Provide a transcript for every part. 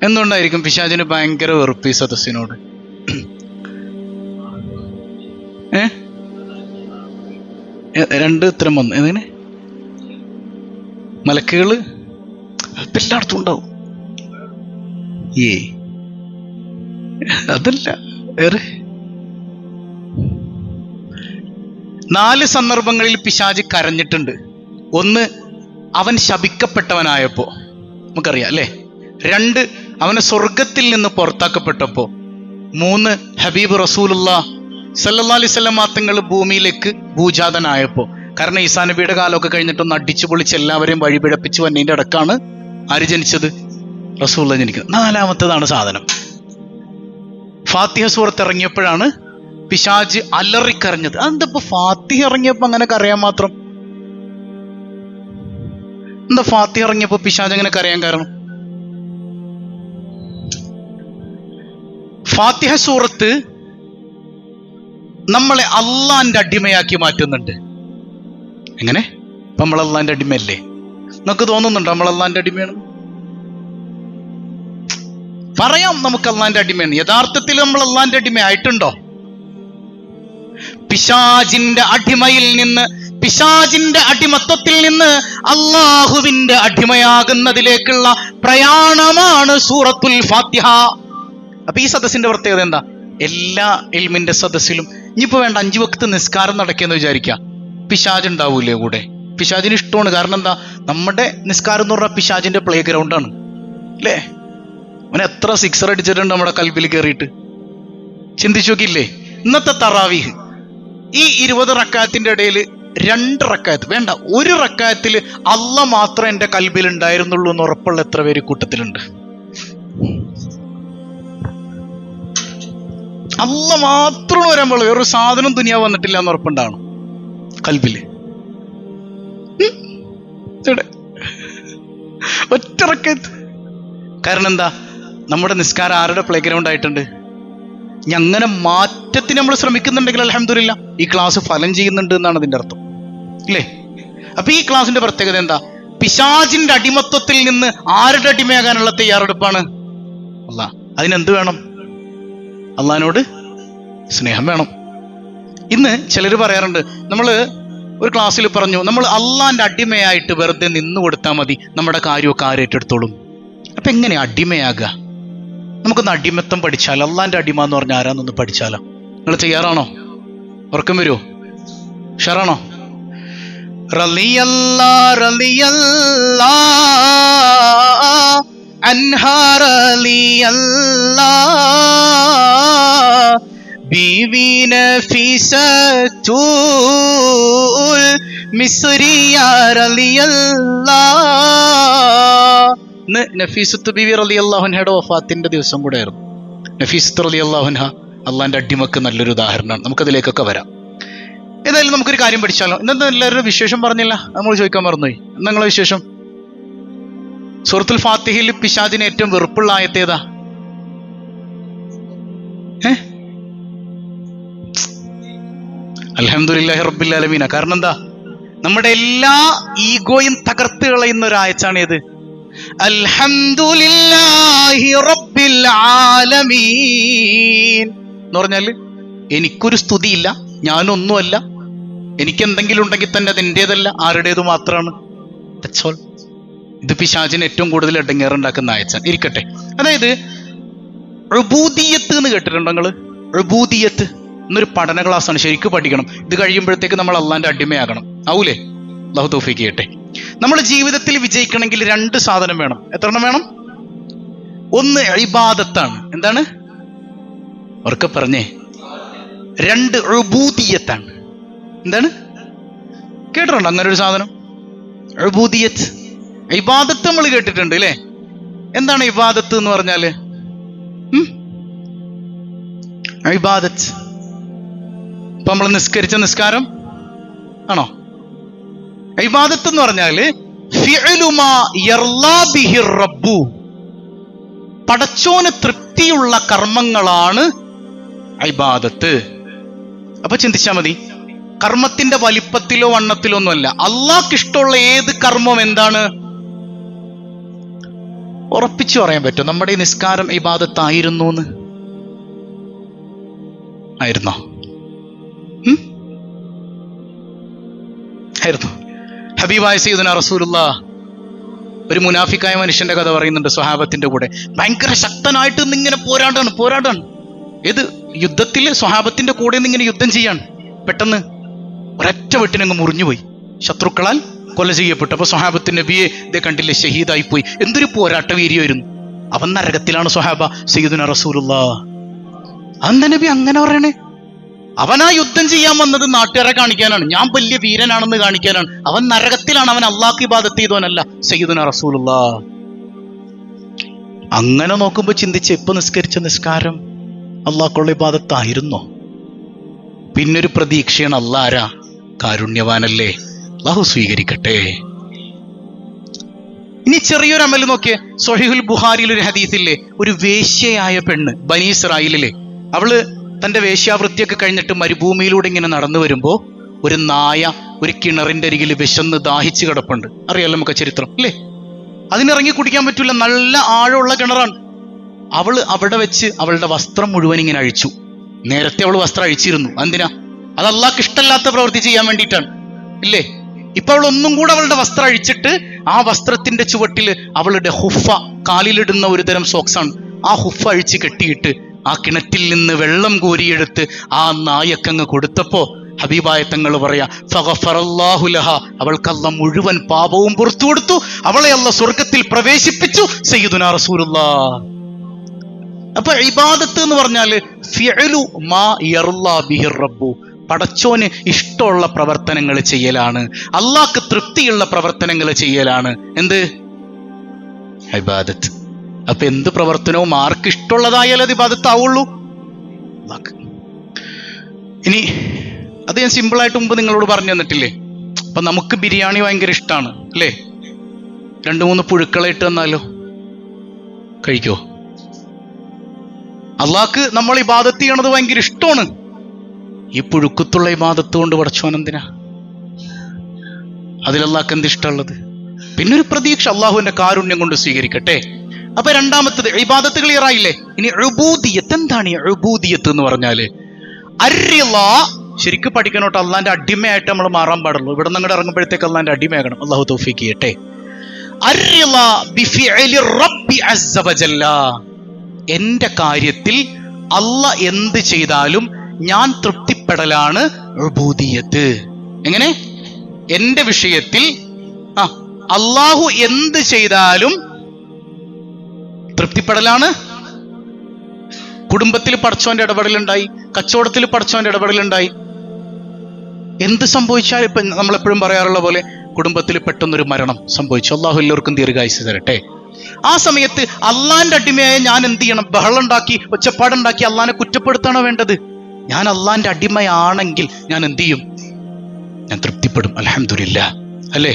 എന്തുകൊണ്ടായിരിക്കും പിശാചിന് ഭയങ്കര വെറുപ്പ് ഈ സദസ്സിനോട്? രണ്ട് ഉത്തരം വന്നു. എങ്ങനെ? മലക്കുകള് എല്ലായിടത്തും ഉണ്ടാവും. അതല്ല, വേറെ 4 സന്ദർഭങ്ങളിൽ പിശാച് കരഞ്ഞിട്ടുണ്ട്. 1, അവൻ ശപിക്കപ്പെട്ടവനായപ്പോ, നമുക്കറിയാം അല്ലേ. 2, അവനെ സ്വർഗത്തിൽ നിന്ന് പുറത്താക്കപ്പെട്ടപ്പോ. 3, ഹബീബ് റസൂലുള്ളാഹി സല്ലല്ലാഹു അലൈഹി വസല്ലം തങ്ങൾ ഭൂമിയിലേക്ക് ഭൂജാതനായപ്പോ. കാരണം ഈസാ നബിയുടെ കാലമൊക്കെ കഴിഞ്ഞിട്ടൊന്ന് അടിച്ചു പൊളിച്ച് എല്ലാവരെയും വഴിപിഴപ്പിച്ച് വന്നതിന്റെ ഇടക്കാണ് ആര് ജനിച്ചത്? റസൂലുള്ളാഹി ജനിക്കുന്നത്. 4-മത്തേതാണ് സാധനം. ഫാത്തിഹ സൂറത്ത് ഇറങ്ങിയപ്പോഴാണ് പിശാച് അലറിക്കരഞ്ഞത്. അതെന്താ ഫാത്തിഹ ഇറങ്ങിയപ്പോ അങ്ങനെ കരയാൻ മാത്രം? എന്താ ഫാത്തിഹ ഇറങ്ങിയപ്പോ പിശാച് അങ്ങനെ കരയാൻ കാരണം? ഫാത്തിഹ സൂറത്ത് നമ്മളെ അള്ളാന്റെ അടിമയാക്കി മാറ്റുന്നുണ്ട്. എങ്ങനെ? ഇപ്പൊ നമ്മൾ അള്ളാന്റെ അടിമയല്ലേ? നമുക്ക് തോന്നുന്നുണ്ടോ നമ്മൾ അള്ളാന്റെ അടിമയാണ്? പറയാം നമുക്ക് അള്ളാന്റെ അടിമയാണ്. യഥാർത്ഥത്തിൽ നമ്മൾ അള്ളാന്റെ അടിമയായിട്ടുണ്ടോ? പിശാചിന്റെ അടിമയിൽ നിന്ന്, പിശാചിന്റെ അടിമത്വത്തിൽ നിന്ന് അള്ളാഹുവിന്റെ അടിമയാകുന്നതിലേക്കുള്ള പ്രയാണമാണ് സൂറത്തുൽ ഫാത്തിഹ. അപ്പൊ ഈ സദസ്സിന്റെ പ്രത്യേകത എന്താ? എല്ലാ ഇൽമിന്റെ സദസ്സിലും ഇനിയിപ്പോ വേണ്ട 5 വക്ത് നിസ്കാരം നടക്കിയെന്ന് വിചാരിക്കുക, പിശാച് ഉണ്ടാവൂലേ കൂടെ? പിശാചിന് ഇഷ്ടമാണ്. കാരണം എന്താ? നമ്മുടെ നിസ്കാരം എന്ന് പറഞ്ഞാൽ പിശാചിന്റെ പ്ലേ ഗ്രൗണ്ടാണ് അല്ലേ? അവൻ എത്ര 6 അടിച്ചിട്ടുണ്ട് നമ്മുടെ കൽബിൽ കയറിയിട്ട്. ചിന്തിച്ചു നോക്കിയില്ലേ? ഇന്നത്തെ തറാവീഹ് ഈ 20 റക്അത്തിന്റെ ഇടയിൽ 2 റക്അത്ത് വേണ്ട, 1 റക്അത്തിൽ അല്ല മാത്രം എന്റെ കൽബിൽ ഉണ്ടായിരുന്നുള്ളൂ എന്ന് ഉറപ്പുള്ള എത്ര പേര് കൂട്ടത്തിലുണ്ട്? അല്ല മാത്രം വരുമ്പോൾ വേറൊരു സാധനം ദുനിയാവ് വന്നിട്ടില്ല എന്ന് ഉറപ്പുണ്ടാവണം കൽബില്. ഒറ്റ റക്അത്ത്. കാരണം എന്താ? നമ്മുടെ നിസ്കാരം ആരുടെ പ്ലേ ഗ്രൗണ്ട് ആയിട്ടുണ്ട്? അങ്ങനെ മാറ്റത്തിന് നമ്മൾ ശ്രമിക്കുന്നുണ്ടെങ്കിൽ അൽഹംദുലില്ലാ ഈ ക്ലാസ് ഫലം ചെയ്യുന്നുണ്ട് എന്നാണ് അതിന്റെ അർത്ഥം അല്ലേ? അപ്പൊ ഈ ക്ലാസിന്റെ പ്രത്യേകത എന്താ? പിശാചിന്റെ അടിമത്വത്തിൽ നിന്ന് ആരുടെ അടിമയാകാനുള്ള തയ്യാറെടുപ്പാണ്? അല്ലാഹ്. അതിനെന്ത് വേണം? അള്ളാഹിനോട് സ്നേഹം വേണം. ഇന്ന് ചിലർ പറയാറുണ്ട്, നമ്മൾ ഒരു ക്ലാസ്സിൽ പറഞ്ഞു, നമ്മൾ അള്ളാന്റെ അടിമയായിട്ട് വെറുതെ നിന്ന് കൊടുത്താൽ മതി, നമ്മുടെ കാര്യമൊക്കെ ആരേറ്റെടുത്തോളും. അപ്പൊ എങ്ങനെയാ അടിമയാകുക? നമുക്കൊന്ന് അടിമത്തം പഠിച്ചാലോ? അള്ളാന്റെ അടിമ എന്ന് പറഞ്ഞാൽ ആരാന്നൊന്ന് പഠിച്ചാലോ? നിങ്ങൾ തയ്യാറാണോ? ഉറക്കം വരുമോ? ഷറാണോ? റളിയല്ലാ റളിയല്ലാ അൻഹാ റളിയല്ലാ ബീവി നഫീസത്തുൽ മിസ്രിയ റളിയല്ലാ. ഇന്ന് നഫീസത്ത് ബീവി റളിയല്ലാഹു അൻഹയുടെ വഫാത്തിന്റെ ദിവസം കൂടെ ആയിരുന്നു. നഫീസത്ത് റളിയല്ലാഹു അൻഹ അള്ളാന്റെ അടിമക്ക് നല്ലൊരു ഉദാഹരണമാണ്. നമുക്കതിലേക്കൊക്കെ വരാം. ഏതായാലും നമുക്കൊരു കാര്യം പഠിച്ചാലോ? ഇന്നെന്താ എല്ലാവരുടെ വിശേഷം പറഞ്ഞില്ല? നമ്മൾ ചോദിക്കാൻ മറന്നുപോയി. എന്താ നിങ്ങളെ വിശേഷം? സൂറത്തുൽ ഫാത്തിഹയിൽ പിശാചിന് ഏറ്റവും വെറുപ്പുള്ള ആയത്തേതാ? അൽഹംദുലില്ലാഹി റബ്ബിൽ ആലമീന. കാരണം എന്താ? നമ്മുടെ എല്ലാ ഈഗോയും തകർത്ത് കളയുന്ന ഒരു ആയത്താണ് ഏത്? അൽഹംദുലില്ലാഹി റബ്ബിൽ ആലമീൻ എന്ന് പറഞ്ഞാല് എനിക്കൊരു സ്തുതിയില്ല, ഞാനൊന്നുമല്ല, എനിക്കെന്തെങ്കിലും ഉണ്ടെങ്കിൽ തന്നെ അത് എന്റേതല്ല, ആരുടേത് മാത്രമാണ്. ഇത് പിശാചിന് ഏറ്റവും കൂടുതൽ ഇടങ്ങേറുണ്ടാക്കുന്ന ആയത്താണ്. ഇരിക്കട്ടെ. അതായത് ഉബൂദിയ്യത്ത് എന്ന് കേട്ടിട്ടുണ്ടോ നിങ്ങൾ? ഉബൂദിയ്യത്ത് എന്നൊരു പഠന ക്ലാസ്സാണ്, ശരിക്കും പഠിക്കണം. ഇത് കഴിയുമ്പോഴത്തേക്ക് നമ്മൾ അള്ളാന്റെ അടിമയാകണം. ആവൂലേ? അല്ലാഹു തൗഫീഖ് ചെയ്യട്ടെ. നമ്മൾ ജീവിതത്തിൽ വിജയിക്കണമെങ്കിൽ 2 സാധനം വേണം. എത്ര എണ്ണം വേണം? 1 ഇബാദത്താണ്. എന്താണ്? ഉറക്കെ പറഞ്ഞേ. 2 ഉബൂദിയ്യത്താണ്. എന്താണ്? കേട്ടിട്ടുണ്ടോ അങ്ങനെ ഒരു സാധനം? ഉബൂദിയ്യത്ത്. ഇബാദത്ത് നമ്മൾ കേട്ടിട്ടുണ്ട് അല്ലേ? എന്താണ് ഇബാദത്ത് എന്ന് പറഞ്ഞാല്? ഇബാദത്ത് ഇപ്പൊ നമ്മൾ നിസ്കരിച്ച നിസ്കാരം ആണോ? ഇബാദത്ത് എന്ന് പറഞ്ഞാല് ഫിഅലു മാ യർലാ ബിഹി റബ്ബു, പടച്ചോന് തൃപ്തിയുള്ള കർമ്മങ്ങളാണ് ഇബാദത്ത്. അപ്പൊ ചിന്തിച്ചാൽ മതി, കർമ്മത്തിന്റെ വലിപ്പത്തിലോ വണ്ണത്തിലോ ഒന്നുമല്ല. അള്ളാഹ്ക്ക് ഇഷ്ടമുള്ള ഏത് കർമ്മം എന്താണ്? ഉറപ്പിച്ചു പറയാൻ പറ്റും നമ്മുടെ ഈ നിസ്കാരം ഇബാദത്തായിരുന്നു എന്ന്? ആയിരുന്നോ? ആയിരുന്നു. ഹബീബായ സയ്യിദുനാ റസൂലുള്ളാഹ് ഒരു മുനാഫിക്കായ മനുഷ്യന്റെ കഥ പറയുന്നുണ്ട് സ്വഹാബത്തിന്റെ കൂടെ. ഭയങ്കര ശക്തനായിട്ട് ഇന്നിങ്ങനെ പോരാടാണ്. ഏത് യുദ്ധത്തിൽ സ്വഹാബത്തിന്റെ കൂടെ ഇങ്ങനെ യുദ്ധം ചെയ്യാണ്. പെട്ടെന്ന് ഒരൊറ്റ വെട്ടിനങ്ങ് മുറിഞ്ഞുപോയി, ശത്രുക്കളാൽ കൊല ചെയ്യപ്പെട്ടു. അപ്പൊ സ്വഹാബത്തിന്റെ നബിയെ ഇതേ കണ്ടില്ലേ, ഷഹീദായി പോയി. എന്തൊരു പോരാട്ട വീര്യമായിരുന്നു. അവൻ നരകത്തിലാണ് സ്വഹാബ സയ്യിദുനാ റസൂലുള്ളാഹ്. അതെന്താ നബി അങ്ങനെ പറയണേ? അവനാ യുദ്ധം ചെയ്യാൻ വന്നത് നാട്ടുകാരെ കാണിക്കാനാണ്, ഞാൻ വലിയ വീരനാണെന്ന് കാണിക്കാനാണ്. അവൻ നരകത്തിലാണ്, അവൻ അള്ളാഹ്ക്ക് ഇബാദത്ത് ചെയ്തവനല്ല സയ്യിദുനാ റസൂലുള്ളാഹ്. അങ്ങനെ നോക്കുമ്പോ ചിന്തിച്ച്, ഇപ്പൊ നിസ്കരിച്ച നിസ്കാരം അള്ളാഹ്ക്കുള്ള ഇബാദത്തായിരുന്നോ? പിന്നൊരു പ്രതീക്ഷയാണ്, അള്ളാഹ് ആരാ? കാരുണ്യവാനല്ലേ, അള്ളാഹു സ്വീകരിക്കട്ടെ. ഇനി ചെറിയൊരു അമൽ നോക്കിയേ. സ്വഹീഹുൽ ബുഖാരിയിൽ ഒരു ഹദീസില്ലേ, ഒരു വേശ്യയായ പെണ്ണ് ബനി ഇസ്രായേലിലെ, അവള് തന്റെ വേശ്യാവൃത്തിയൊക്കെ കഴിഞ്ഞിട്ട് മരുഭൂമിയിലൂടെ ഇങ്ങനെ നടന്നു വരുമ്പോ ഒരു നായ ഒരു കിണറിന്റെ അരികിൽ വിശന്ന് ദാഹിച്ച് കിടപ്പുണ്ട്. അറിയാലോ നമുക്ക് ചരിത്രം അല്ലേ? അതിനിറങ്ങി കുടിക്കാൻ പറ്റൂല, നല്ല ആഴമുള്ള കിണറാണ്. അവള് അവിടെ വെച്ച് അവളുടെ വസ്ത്രം മുഴുവൻ ഇങ്ങനെ അഴിച്ചു. നേരത്തെ അവൾ വസ്ത്രം അഴിച്ചിരുന്നു. എന്തിനാ? അത് അള്ളാഹ്ക്ക് ഇഷ്ടമല്ലാത്ത പ്രവൃത്തി ചെയ്യാൻ വേണ്ടിയിട്ടാണ്, ഇല്ലേ? ഇപ്പൊ അവൾ ഒന്നും കൂടെ അവളുടെ വസ്ത്രം അഴിച്ചിട്ട് ആ വസ്ത്രത്തിന്റെ ചുവട്ടില് അവളുടെ ഹുഫ, കാലിലിടുന്ന ഒരു തരം സോക്സാണ്, ആ ഹുഫ അഴിച്ച് കെട്ടിയിട്ട് ആ കിണറ്റിൽ നിന്ന് വെള്ളം കോരിയെടുത്ത് ആ നായക്കങ്ങ് കൊടുത്തപ്പോ ഹബീബായ തങ്ങൾ പറയാ, ഫഗഫറല്ലാഹു ലഹാ, അവൾക്ക് അല്ലാഹ് മുഴുവൻ പാപവും പുറത്തു കൊടുത്തു, അവളെ അല്ലാഹ് സ്വർഗത്തിൽ പ്രവേശിപ്പിച്ചു സയ്യിദുനാ റസൂലുള്ളാഹ്. അപ്പൊ ഇബാദത്ത് എന്ന് പറഞ്ഞാല് ഫിഅലു മാ യർളാ ബിഹിർ റബ്ബു, പടച്ചോന് ഇഷ്ടമുള്ള പ്രവർത്തനങ്ങൾ ചെയ്യലാണ്, അള്ളാഹ്ക്ക് തൃപ്തിയുള്ള പ്രവർത്തനങ്ങൾ ചെയ്യലാണ് എന്ത്? ഇബാദത്ത്. അപ്പൊ എന്ത് പ്രവർത്തനവും ആർക്ക് ഇഷ്ടമുള്ളതായാലും അത് ഇബാദത്താവുള്ളൂ. ഇനി അത് ഞാൻ സിമ്പിളായിട്ട് മുമ്പ് നിങ്ങളോട് പറഞ്ഞു തന്നിട്ടില്ലേ? അപ്പൊ നമുക്ക് ബിരിയാണി ഭയങ്കര ഇഷ്ടമാണ് അല്ലേ? 2-3 പുഴുക്കളെ ഇട്ട് തന്നാലോ കഴിക്കോ? അള്ളാഹ്ക്ക് നമ്മൾ ഇബാദത്ത് ചെയ്യണത് ഭയങ്കര ഇഷ്ടമാണ്. ഈ പുഴുക്കത്തുള്ള ഇബാദത്ത് കൊണ്ട് പടച്ചോൻ എന്തിനാ? അതിൽ അള്ളാഹ്ക്ക് എന്ത് ഇഷ്ടമുള്ളത്? പിന്നെ ഒരു പ്രതീക്ഷ, അള്ളാഹുവിന്റെ കാരുണ്യം കൊണ്ട് സ്വീകരിക്കട്ടെ. അപ്പൊ രണ്ടാമത്തത് ഇബാദത്ത് ക്ലിയർ ആയില്ലേ? ഇനി ഉബൂദിയത്ത്. എന്താണ് ഈ ഉബൂദിയത്ത് എന്ന് പറഞ്ഞാല്? അർറിളാ, ശരിക്കും പഠിക്കണോട്ട്, അള്ളാന്റെ അടിമയായിട്ട് നമ്മൾ മാറാൻ പാടുള്ളൂ. ഇവിടെ നിന്ന് ഇറങ്ങുമ്പോഴത്തേക്ക് അള്ളാന്റെ അടിമയാകണം. അള്ളാഹു തൗഫീഖ് ചെയ്യട്ടെ. അർറിളാ ബിഫിഅലി റബ്ബി അസ്സ വജല്ല, എന്റെ കാര്യത്തിൽ അള്ളാഹ് എന്ത് ചെയ്താലും ഞാൻ തൃപ്തിപ്പെടലാണ് ഉബൂദിയത്ത്. എങ്ങനെ? എന്റെ വിഷയത്തിൽ അള്ളാഹു എന്ത് ചെയ്താലും തൃപ്തിപ്പെടലാണ്. കുടുംബത്തിൽ പടച്ചോന്റെ ഇടപെടലുണ്ടായി, കച്ചവടത്തിൽ പടച്ചോന്റെ ഇടപെടലുണ്ടായി, എന്ത് സംഭവിച്ചാലും ഇപ്പൊ നമ്മളെപ്പോഴും പറയാറുള്ള പോലെ കുടുംബത്തിൽ പെട്ടെന്നൊരു മരണം സംഭവിച്ചു, അള്ളാഹു എല്ലാവർക്കും ദീർഘായുസ്സ് തരട്ടെ. ആ സമയത്ത് അള്ളാന്റെ അടിമയായ ഞാൻ എന്ത് ചെയ്യണം? ബഹളം ഉണ്ടാക്കി, ഒച്ചപ്പാടുണ്ടാക്കി അള്ളാനെ കുറ്റപ്പെടുത്താണോ വേണ്ടത്? ഞാൻ അള്ളാന്റെ അടിമയാണെങ്കിൽ ഞാൻ എന്ത് ചെയ്യും? ഞാൻ തൃപ്തിപ്പെടും. അൽഹംദുലില്ലാഹ് അല്ലേ?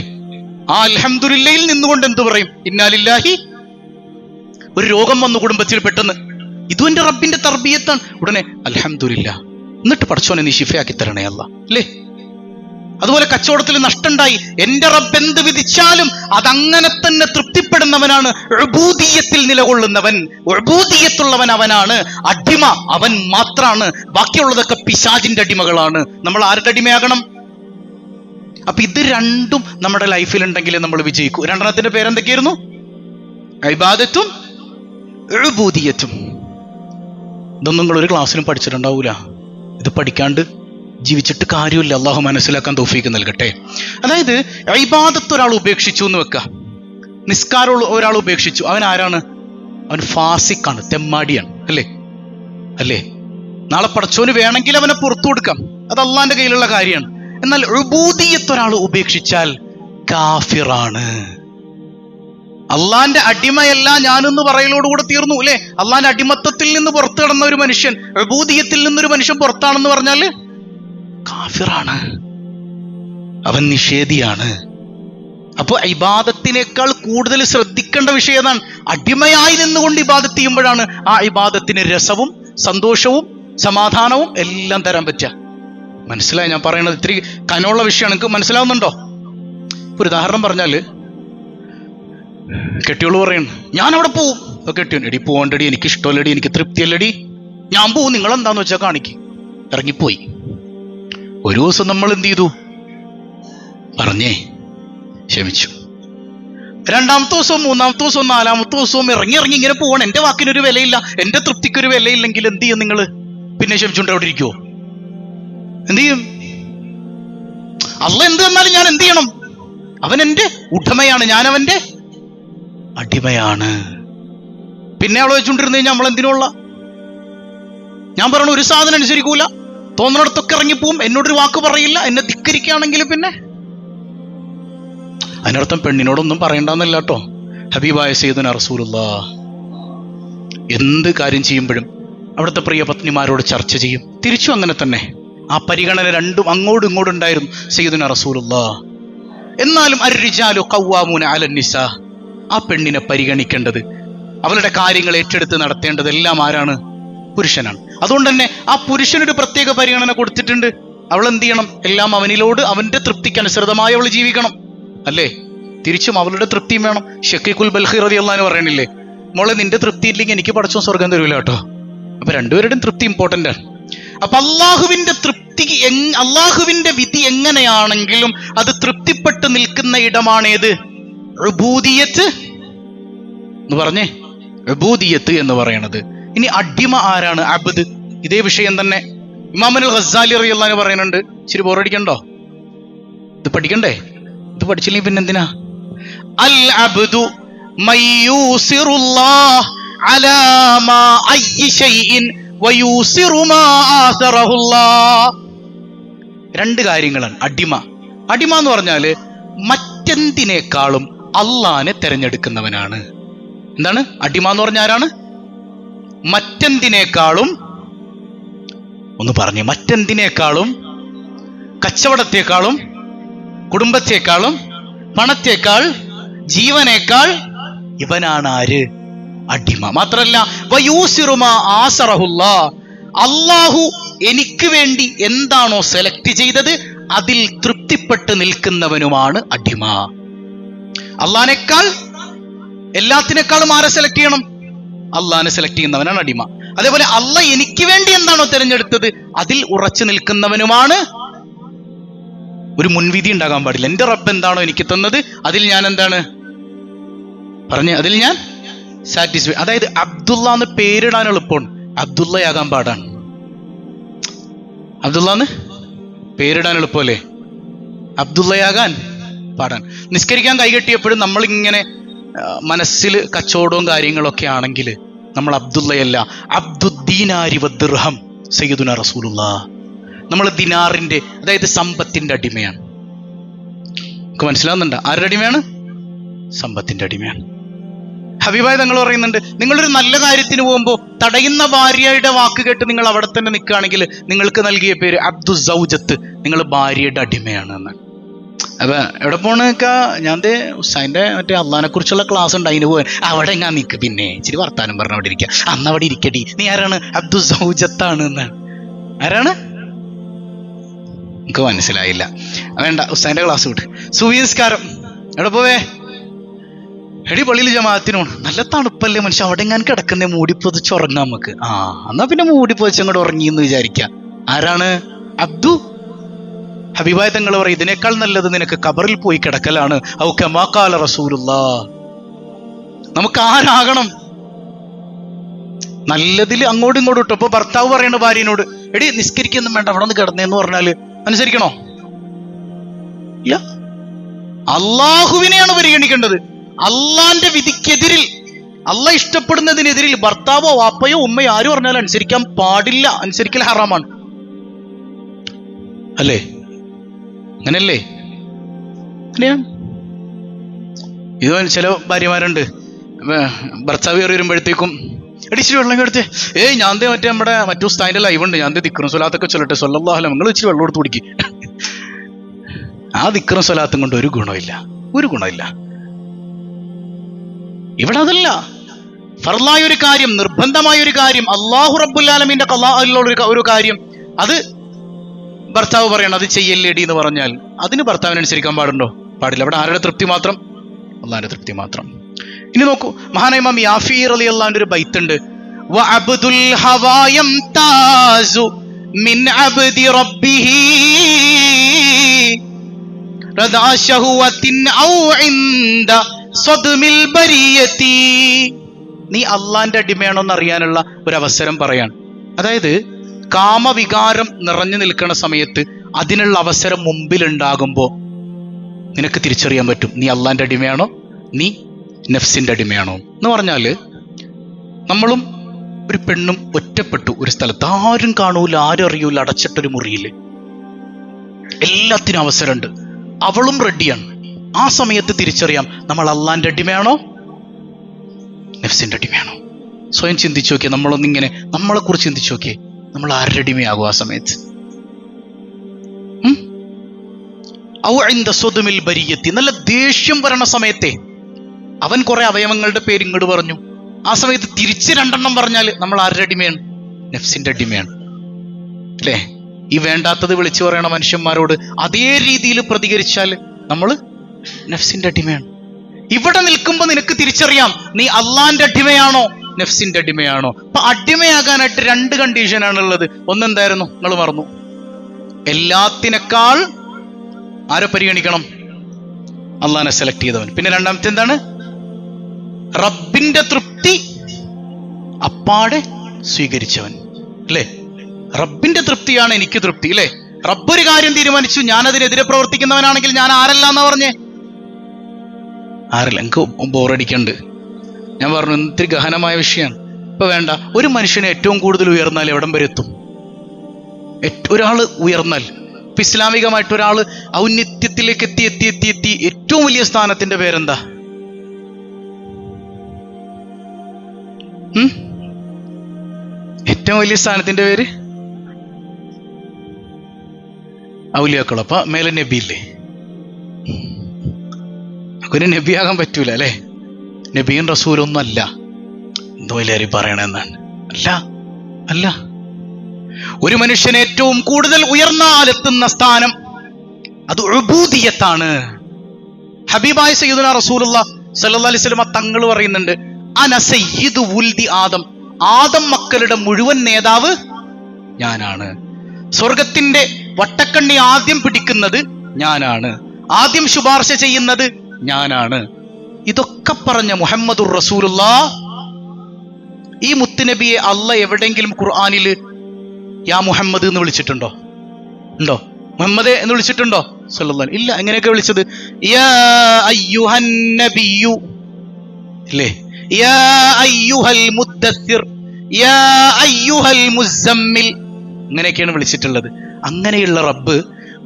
ആ അൽഹംദുലില്ലയിൽ നിന്നുകൊണ്ട് എന്ത് പറയും? ഇന്നാലില്ലാഹി. ഒരു രോഗം വന്നു കുടുംബത്തിൽ പെട്ടെന്ന്, ഇതും എന്റെ റബ്ബിന്റെ തർബിയത്താണ്. ഉടനെ അൽഹംദുലില്ലാഹ്, എന്നിട്ട് പടച്ചോനെ നീ ശിഫയാക്കി തരണേ അല്ലാഹ്, അല്ലേ? അതുപോലെ കച്ചവടത്തിൽ നഷ്ടമുണ്ടായി, എന്റെ റബ്ബ് എന്ത് വിധിച്ചാലും അതങ്ങനെ തന്നെ തൃപ്തിപ്പെടുന്നവനാണ് ഉബൂദിയത്തിൽ നിലകൊള്ളുന്നവൻ. ഉബൂദിയത്തുള്ളവൻ അവനാണ്, അടിമ അവൻ മാത്രാണ്. ബാക്കിയുള്ളതൊക്കെ പിശാചിന്റെ അടിമകളാണ്. നമ്മൾ ആരുടെ അടിമയാകണം? അപ്പൊ ഇത് രണ്ടും നമ്മുടെ ലൈഫിൽ ഉണ്ടെങ്കിൽ നമ്മൾ വിജയിക്കൂ. രണ്ടെണ്ണത്തിന്റെ പേരെന്തൊക്കെയായിരുന്നു? ഇബാദത്തും ഉബൂദിയത്തും. ഇതൊന്നും നിങ്ങൾ ഒരു ക്ലാസ്സിലും പഠിച്ചിട്ടുണ്ടാവൂല. ഇത് പഠിക്കാണ്ട് ജീവിച്ചിട്ട് കാര്യമില്ല. അള്ളാഹു മനസ്സിലാക്കാൻ തൗഫീക്ക് നൽകട്ടെ. അതായത് ഇബാദത്ത് ഒരാൾ ഉപേക്ഷിച്ചു എന്ന് വെക്കുക, നിസ്കാരം ഒരാൾ ഉപേക്ഷിച്ചു, അവൻ ആരാണ്? അവൻ ഫാസിക്കാണ്, തെമ്മാടിയാണ്, അല്ലേ? നാളെ പടച്ചോന് വേണമെങ്കിൽ അവനെ പുറത്തു കൊടുക്കാം, അത് അള്ളാന്റെ കയ്യിലുള്ള കാര്യമാണ്. എന്നാൽ ഉബൂദിയത്ത് ഒരാൾ ഉപേക്ഷിച്ചാൽ കാഫിറാണ്. അള്ളാന്റെ അടിമയല്ല ഞാനെന്ന് പറയലോടുകൂടെ തീർന്നു, അല്ലെ? അള്ളാന്റെ അടിമത്തത്തിൽ നിന്ന് പുറത്തു കിടന്ന ഒരു മനുഷ്യൻ ഉബൂദിയത്തിൽ നിന്നൊരു മനുഷ്യൻ പുറത്താണെന്ന് പറഞ്ഞാല് കാഫിറാണ്, അവൻ നിഷേധിയാണ്. അപ്പൊ ഇബാദത്തിനേക്കാൾ കൂടുതൽ ശ്രദ്ധിക്കേണ്ട വിഷയം ഏതാണ്? അടിമയായി നിന്നുകൊണ്ട് ഇബാദത്ത് ചെയ്യുമ്പോഴാണ് ആ ഇബാദത്തിന് രസവും സന്തോഷവും സമാധാനവും എല്ലാം തരാൻ പറ്റുക. മനസ്സിലായി ഞാൻ പറയണത്? ഇത്തിരി കനമുള്ള വിഷയമാണ്, നിങ്ങൾക്ക് മനസ്സിലാവുന്നുണ്ടോ? ഒരു ഉദാഹരണം പറഞ്ഞാല്, കെട്ടിയോള് പറയണ് ഞാൻ അവിടെ പോവും. അപ്പൊ കെട്ടിയോ, എടി പോകണ്ടടി, എനിക്ക് ഇഷ്ടമല്ലടി, എനിക്ക് തൃപ്തിയല്ലടി, ഞാൻ പോവും, നിങ്ങൾ എന്താന്ന് വെച്ചാൽ കാണിക്ക്. ഇറങ്ങിപ്പോയി. ഒരു ദിവസം നമ്മൾ എന്ത് ചെയ്തു? പറഞ്ഞേ ക്ഷമിച്ചു. രണ്ടാമത്തെ ദിവസവും മൂന്നാമത്തെ ദിവസവും നാലാമത്തെ ദിവസവും ഇറങ്ങി ഇങ്ങനെ പോകണം. എന്റെ വാക്കിനൊരു വിലയില്ല, എന്റെ തൃപ്തിക്കൊരു വിലയില്ലെങ്കിൽ എന്ത് ചെയ്യും നിങ്ങൾ? പിന്നെ ക്ഷമിച്ചുകൊണ്ട് അവിടെ ഇരിക്കുവോ? എന്ത് ചെയ്യും? അള്ള എന്ത് തന്നാലും ഞാൻ എന്ത് ചെയ്യണം? അവൻ എന്റെ ഉടമയാണ്, ഞാൻ അവന്റെ അടിമയാണ്. പിന്നെ അവളെ വെച്ചുകൊണ്ടിരുന്നു കഴിഞ്ഞാൽ നമ്മൾ എന്തിനുള്ള? ഞാൻ പറയണ ഒരു സാധനം അനുസരിക്കൂല, തോന്നുന്നിടത്തൊക്കെ ഇറങ്ങിപ്പോവും, എന്നോടൊരു വാക്ക് പറയില്ല, എന്നെ ധിക്കരിക്കുകയാണെങ്കിൽ പിന്നെ അതിനർത്ഥം പെണ്ണിനോടൊന്നും പറയണ്ടെന്നല്ല കേട്ടോ. ഹബീബായ സയ്യിദുനാ റസൂലുള്ളാഹ് എന്ത് കാര്യം ചെയ്യുമ്പോഴും അവിടുത്തെ പ്രിയ പത്നിമാരോട് ചർച്ച ചെയ്യും. തിരിച്ചും അങ്ങനെ തന്നെ. ആ പരിഗണന രണ്ടും അങ്ങോട്ടും ഇങ്ങോട്ടും ഉണ്ടായിരുന്നു സയ്യിദുനാ റസൂലുള്ളാഹ്. എന്നാലും അർരിജാലു ഖവ്വാമൂന അലന്നിസാ, ആ പെണ്ണിനെ പരിഗണിക്കേണ്ടത്, അവളുടെ കാര്യങ്ങൾ ഏറ്റെടുത്ത് നടത്തേണ്ടതെല്ലാം ആരാണ്? പുരുഷനാണ്. അതുകൊണ്ട് തന്നെ ആ പുരുഷനൊരു പ്രത്യേക പരിഗണന കൊടുത്തിട്ടുണ്ട്. അവൾ എന്ത് ചെയ്യണം? എല്ലാം അവനിലോട് അവന്റെ തൃപ്തിക്ക് അനുസൃതമായി അവൾ ജീവിക്കണം, അല്ലേ? തിരിച്ചും അവളുടെ തൃപ്തിയും വേണം. ഷക്കീഖുൽ ബൽഖി റളിയല്ലാഹു അൻഹു പറയണില്ലേ, മോളെ നിന്റെ തൃപ്തി ഇല്ലെങ്കിൽ എനിക്ക് പടച്ചോൻ സ്വർഗം തരൂല കേട്ടോ. അപ്പൊ രണ്ടുപേരുടെയും തൃപ്തി ഇമ്പോർട്ടന്റ് ആണ്. അപ്പൊ അള്ളാഹുവിന്റെ തൃപ്തി, അള്ളാഹുവിന്റെ വിധി എങ്ങനെയാണെങ്കിലും അത് തൃപ്തിപ്പെട്ട് നിൽക്കുന്ന ഇടമാണേത്? ഉബൂദിയത്ത് എന്ന് പറഞ്ഞേ, ഉബൂദിയത്ത് എന്ന് പറയണത്. ഇനി അടിമ ആരാണ്? അബ്ദ്. ഇതേ വിഷയം തന്നെ ഇമാമുൽ ഗസ്സാലി റളിയല്ലാഹു അൻഹു പറയുന്നുണ്ട്. ഇച്ചിരി ബോറടിക്കണ്ടോ? ഇത് പഠിക്കണ്ടേ? ഇത് പഠിച്ചില്ലെങ്കിൽ പിന്നെ എന്തിനാ? അൽ അബ്ദു മയ്യൂസിറുല്ലാഹ് അലാ മാ അയ്യി ശൈഇൻ വയൂസിറു മാ ആസറഹുല്ലാഹ്. രണ്ട് കാര്യങ്ങളാണ് അടിമ. അടിമ എന്ന് പറഞ്ഞാല് മറ്റെന്തിനേക്കാളും അള്ളാനെ തെരഞ്ഞെടുക്കുന്നവനാണ്. എന്താണ് അടിമ എന്ന് പറഞ്ഞ ആരാണ്? മറ്റെന്തിനേക്കാളും, ഒന്ന് പറഞ്ഞേ, മറ്റെന്തിനേക്കാളും, കച്ചവടത്തെക്കാളും, കുടുംബത്തെക്കാളും, പണത്തേക്കാൾ, ജീവനേക്കാൾ ഇവനാണ് ആര്? അടിമ. മാത്രല്ല വയൂസിറുമാ ആസറഹുല്ലാഹ്, അള്ളാഹു എനിക്ക് വേണ്ടി എന്താണോ സെലക്ട് ചെയ്തത് അതിൽ തൃപ്തിപ്പെട്ട് നിൽക്കുന്നവനുമാണ് അടിമ. അള്ളാഹിനേക്കാൾ എല്ലാത്തിനേക്കാളും ആരെ സെലക്ട് ചെയ്യണം? അള്ളാഹിനെ സെലക്ട് ചെയ്യുന്നവനാണ് അടിമ. അതേപോലെ അള്ളാഹ് എനിക്ക് വേണ്ടി എന്താണോ തിരഞ്ഞെടുത്തത് അതിൽ ഉറച്ചു നിൽക്കുന്നവനുമാണ്. ഒരു മുൻവിധി ഉണ്ടാകാൻ പാടില്ല. എന്റെ റബ്ബ് എന്താണോ എനിക്ക് തന്നത് അതിൽ ഞാൻ എന്താണ് പറഞ്ഞ, അതിൽ ഞാൻ സാറ്റിസ്ഫൈ. അതായത് അബ്ദുള്ള എന്ന് പേരിടാൻ എളുപ്പമാണ്, അബ്ദുള്ളയാകാൻ പാടാണ്. അബ്ദുള്ള എന്ന് പേരിടാൻ എളുപ്പമല്ലേ, അബ്ദുള്ളയാകാൻ പാടാൻ. നിസ്കരിക്കാൻ കൈകെട്ടിയപ്പോഴും നമ്മളിങ്ങനെ മനസ്സിൽ കച്ചവടവും കാര്യങ്ങളൊക്കെ ആണെങ്കിൽ നമ്മൾ അബ്ദുള്ളയല്ല, അബ്ദുദ്ദീനാരി വദ്ദിർഹം സയ്യിദുനാ റസൂലുള്ളാഹ്. നമ്മൾ ദിനാറിന്റെ, അതായത് സമ്പത്തിന്റെ അടിമയാണ്. നമുക്ക് മനസ്സിലാവുന്നുണ്ടോ? ആരുടെ അടിമയാണ്? സമ്പത്തിന്റെ അടിമയാണ്. ഹബീബായ തങ്ങൾ പറയുന്നുണ്ട്, നിങ്ങളൊരു നല്ല കാര്യത്തിന് പോകുമ്പോൾ തടയുന്ന ഭാര്യയുടെ വാക്ക് കേട്ട് നിങ്ങൾ അവിടെ തന്നെ നിൽക്കുകയാണെങ്കിൽ നിങ്ങൾക്ക് നൽകിയ പേര് അബ്ദു സൗജത്ത്, നിങ്ങൾ ഭാര്യയുടെ അടിമയാണ് എന്ന്. അപ്പൊ എവിടെ പോണേക്കാ? ഞാൻ ഉസ്താദിന്റെ മറ്റേ അള്ളാഹിനെ കുറിച്ചുള്ള ക്ലാസ് ഉണ്ട്, അതിന് പോകാൻ. അവിടെ ഞാൻ നിൽക്ക്, പിന്നെ ഇച്ചിരി വർത്താനം പറഞ്ഞ അവിടെ ഇരിക്കുക. അന്ന് അവിടെ ഇരിക്കടി. നീ ആരാണ്? അബ്ദു സൗജത്താണ് എന്നാണ്. ആരാണ്? എനിക്ക് മനസ്സിലായില്ല. വേണ്ട, ഉസ്താദിന്റെ ക്ലാസ് വിട്ട്. സുവീസ്കാരം എവിടെ പോവേ? എടി പള്ളിയിൽ ജമാഅത്തിനോട്. നല്ല തണുപ്പല്ലേ മനുഷ്യ, അവിടെ ഞാൻ കിടക്കുന്നേ, മൂടി പൊതിച്ച് ഉറങ്ങാം നമുക്ക്. എന്നാ പിന്നെ മൂടി പൊതിച്ച് അങ്ങോട്ട് ഉറങ്ങി എന്ന് വിചാരിക്കാം. ആരാണ്? അബ്ദു. ഹബീബായ തങ്ങൾ പറയും, ഇതിനേക്കാൾ നല്ലത് നിനക്ക് കബറിൽ പോയി കിടക്കലാണ്. ഔ കമാ ഖാല റസൂലുള്ളാഹ്. നമുക്ക് ആരാകണം? നല്ലതിൽ അങ്ങോട്ടും ഇങ്ങോട്ടും ഇട്ടു. അപ്പൊ ഭർത്താവ് പറയണ ഭാര്യനോട്, എടി നിസ്കരിക്കൊന്നും വേണ്ട, അവിടെ നിന്ന് കിടന്നേന്ന് പറഞ്ഞാല് അനുസരിക്കണോ? ഇല്ല. അള്ളാഹുവിനെയാണ് പരിഗണിക്കേണ്ടത്. അള്ളാന്റെ വിധിക്കെതിരിൽ, അള്ളാഹ് ഇഷ്ടപ്പെടുന്നതിനെതിരിൽ ഭർത്താവോ വാപ്പയോ ഉമ്മയോ ആരും പറഞ്ഞാലും അനുസരിക്കാൻ പാടില്ല. അനുസരിക്കൽ ഹറാമാണ്, അല്ലേ? അങ്ങനല്ലേ? അങ്ങനെയാണ്. ഇത് ചില ഭാര്യമാരുണ്ട്, ഭർത്താവ് കയറി വരുമ്പോഴത്തേക്കും ഇച്ചിരി വെള്ളം എടുത്ത്, ഞാൻ മറ്റേ നമ്മുടെ മറ്റു സ്ഥാനിന്റെ ലൈവ് ഉണ്ട്, ഞാൻ ദിക്റും സ്വലാത്തൊക്കെ ചൊല്ലട്ടെ, സ്വല്ലല്ലാഹു അലൈഹി, നിങ്ങൾ ഇച്ചിരി വെള്ളം എടുത്ത് കുടിക്കും. ആ ദിക്റും സ്വലാത്തും കൊണ്ട് ഒരു ഗുണമില്ല, ഒരു ഗുണമില്ല. ഇവിടെ അതല്ല. ഫർളായ ഒരു കാര്യം, നിർബന്ധമായ ഒരു കാര്യം, അല്ലാഹു റബ്ബുൽ ആലമീന്റെ ഖളാഇലുള്ള ഒരു കാര്യം, അത് ഭർത്താവ് പറയണം അത് ചെയ്യല്ലേടി എന്ന് പറഞ്ഞാൽ അതിന് ഭർത്താവിനനുസരിക്കാൻ പാടുണ്ടോ? പാടില്ല. അവിടെ ആരുടെ തൃപ്തി മാത്രം? അള്ളാഹിന്റെ തൃപ്തി മാത്രം. ഇനി നോക്കൂ, മഹാനായ ഇമാം യാഫി റളിയല്ലാഹുവിന്റെ ഒരു ബൈത്തുണ്ട്, വഅബ്ദുൽ ഹവാ യംതാസു മിൻ അബ്ദി റബ്ബിഹി റദാ ശഹവത്തിൻ ഔ ഇൻദ സദ്മിൽ ബരിയതി. നീ അള്ളാന്റെ അടിമയാണോ എന്ന് അറിയാനുള്ള ഒരു അവസരം പറയാണ്. അതായത് കാമവികാരം നിറഞ്ഞു നിൽക്കുന്ന സമയത്ത് അതിനുള്ള അവസരം മുമ്പിലുണ്ടാകുമ്പോ നിനക്ക് തിരിച്ചറിയാൻ പറ്റും നീ അള്ളാന്റെ അടിമയാണോ, നീ നഫ്സിന്റെ അടിമയാണോ എന്ന്. പറഞ്ഞാല് നമ്മളും ഒരു പെണ്ണും ഒറ്റപ്പെട്ടു ഒരു സ്ഥലത്ത്, ആരും കാണൂല, ആരും അറിയൂല, അടച്ചിട്ടൊരു മുറിയില്, എല്ലാത്തിനും അവസരമുണ്ട്, അവളും റെഡിയാണ്. ആ സമയത്ത് തിരിച്ചറിയാം നമ്മൾ അള്ളാന്റെ അടിമയാണോ നഫ്സിന്റെ അടിമയാണോ. സ്വയം ചിന്തിച്ചു നോക്കിയേ, നമ്മളൊന്നിങ്ങനെ നമ്മളെ കുറിച്ച് ചിന്തിച്ചു നോക്കിയേ, നമ്മൾ ആരുടെ അടിമയാകും ആ സമയത്ത്? ഔ ഇൻദ സദ്മിൽ ബരിയത്തി, നല്ല ദേഷ്യം വരണ സമയത്തെ അവൻ കുറെ അവയവങ്ങളുടെ പേര് ഇങ്ങോട്ട് പറഞ്ഞു, ആ സമയത്ത് തിരിച്ച് രണ്ടെണ്ണം പറഞ്ഞാൽ നമ്മൾ ആരുടെ അടിമയാണ്? നഫ്സിന്റെ അടിമയാണ് അല്ലേ? ഈ വേണ്ടാത്തത് വിളിച്ചു പറയണ മനുഷ്യന്മാരോട് അതേ രീതിയിൽ പ്രതികരിച്ചാൽ നമ്മൾ നഫ്സിന്റെ അടിമയാണ്. ഇവിടെ നിൽക്കുമ്പോ നിനക്ക് തിരിച്ചറിയാം നീ അള്ളാന്റെ അടിമയാണോ നഫ്സിന്റെ അടിമയാണോ. അപ്പൊ അടിമയാകാനായിട്ട് രണ്ട് കണ്ടീഷനാണുള്ളത്. ഒന്നെന്തായിരുന്നു? നിങ്ങൾ മറന്നു. എല്ലാത്തിനേക്കാൾ ആരെ പരിഗണിക്കണം? അള്ളാനെ സെലക്ട് ചെയ്തവൻ. പിന്നെ രണ്ടാമത്തെ എന്താണ്? റബ്ബിന്റെ തൃപ്തി അപ്പാടെ സ്വീകരിച്ചവൻ അല്ലേ? റബ്ബിന്റെ തൃപ്തിയാണ് എനിക്ക് തൃപ്തി അല്ലേ? റബ്ബൊരു കാര്യം തീരുമാനിച്ചു, ഞാൻ അതിനെതിരെ പ്രവർത്തിക്കുന്നവനാണെങ്കിൽ ഞാൻ ആരല്ല എന്നാ പറഞ്ഞേ? ആരല്ല. എനിക്ക് ബോറടിക്കണ്ട്. ഞാൻ പറഞ്ഞു ഇത്തിരി ഗഹനമായ വിഷയമാണ്. ഇപ്പൊ വേണ്ട, ഒരു മനുഷ്യനെ ഏറ്റവും കൂടുതൽ ഉയർന്നാൽ എവിടം വരെ എത്തും? ഒരാൾ ഉയർന്നാൽ, ഇപ്പൊ ഇസ്ലാമികമായിട്ട് ഒരാൾ ഔന്നത്യത്തിലേക്ക് എത്തി എത്തി എത്തി എത്തി ഏറ്റവും വലിയ സ്ഥാനത്തിന്റെ പേരെന്താ? ഏറ്റവും വലിയ സ്ഥാനത്തിന്റെ പേര് ഔലിയാക്കൾ. അപ്പൊ മേലെ നബി ഇല്ലേ? ഒരു നബിയാകാൻ പറ്റൂല അല്ലെ? നബിയും റസൂലൊന്നും അല്ല. എന്തോ എല്ലാവരും പറയണെന്നാണ്. അല്ല അല്ല. ഒരു മനുഷ്യൻ ഏറ്റവും കൂടുതൽ ഉയർന്നാലെത്തുന്ന സ്ഥാനം അത് ഉബൂദിയത്താണ്. ഹബീബായ സയ്യിദുനാ റസൂലുള്ളാഹി സ്വല്ലല്ലാഹു അലൈഹി വസല്ലം തങ്ങൾ പറയുന്നുണ്ട്, അന സയ്യിദു വുൽദി ആദം, ആദം മക്കളുടെ മുഴുവൻ നേതാവ് ഞാനാണ്. സ്വർഗത്തിന്റെ വട്ടക്കണ്ണി ആദ്യം പിടിക്കുന്നത് ഞാനാണ്, ആദ്യം ശുപാർശ ചെയ്യുന്നത് ഞാനാണ്. ഇതൊക്കെ പറഞ്ഞ മുഹമ്മദുർ റസൂലുള്ളാഹ്, ഈ മുത്തുനബിയെ അല്ല എവിടെയെങ്കിലും ഖുർആനിൽ യാ മുഹമ്മദ് എന്ന് വിളിച്ചിട്ടുണ്ടോ? ഉണ്ടോ? മുഹമ്മദ് എന്ന് വിളിച്ചിട്ടുണ്ടോ? സല്ലല്ലാഹു ഇല്ല. എങ്ങനെയൊക്കെ വിളിച്ചത്? യാ അയ്യുഹൻ നബിയു അല്ലേ? യാ അയ്യുഹൽ മുദ്ദസ്സിർ, യാ അയ്യുഹൽ മുസമ്മിൽ, അങ്ങനെയൊക്കെയാണ് വിളിച്ചിട്ടുള്ളത്. അങ്ങനെയുള്ള റബ്ബ്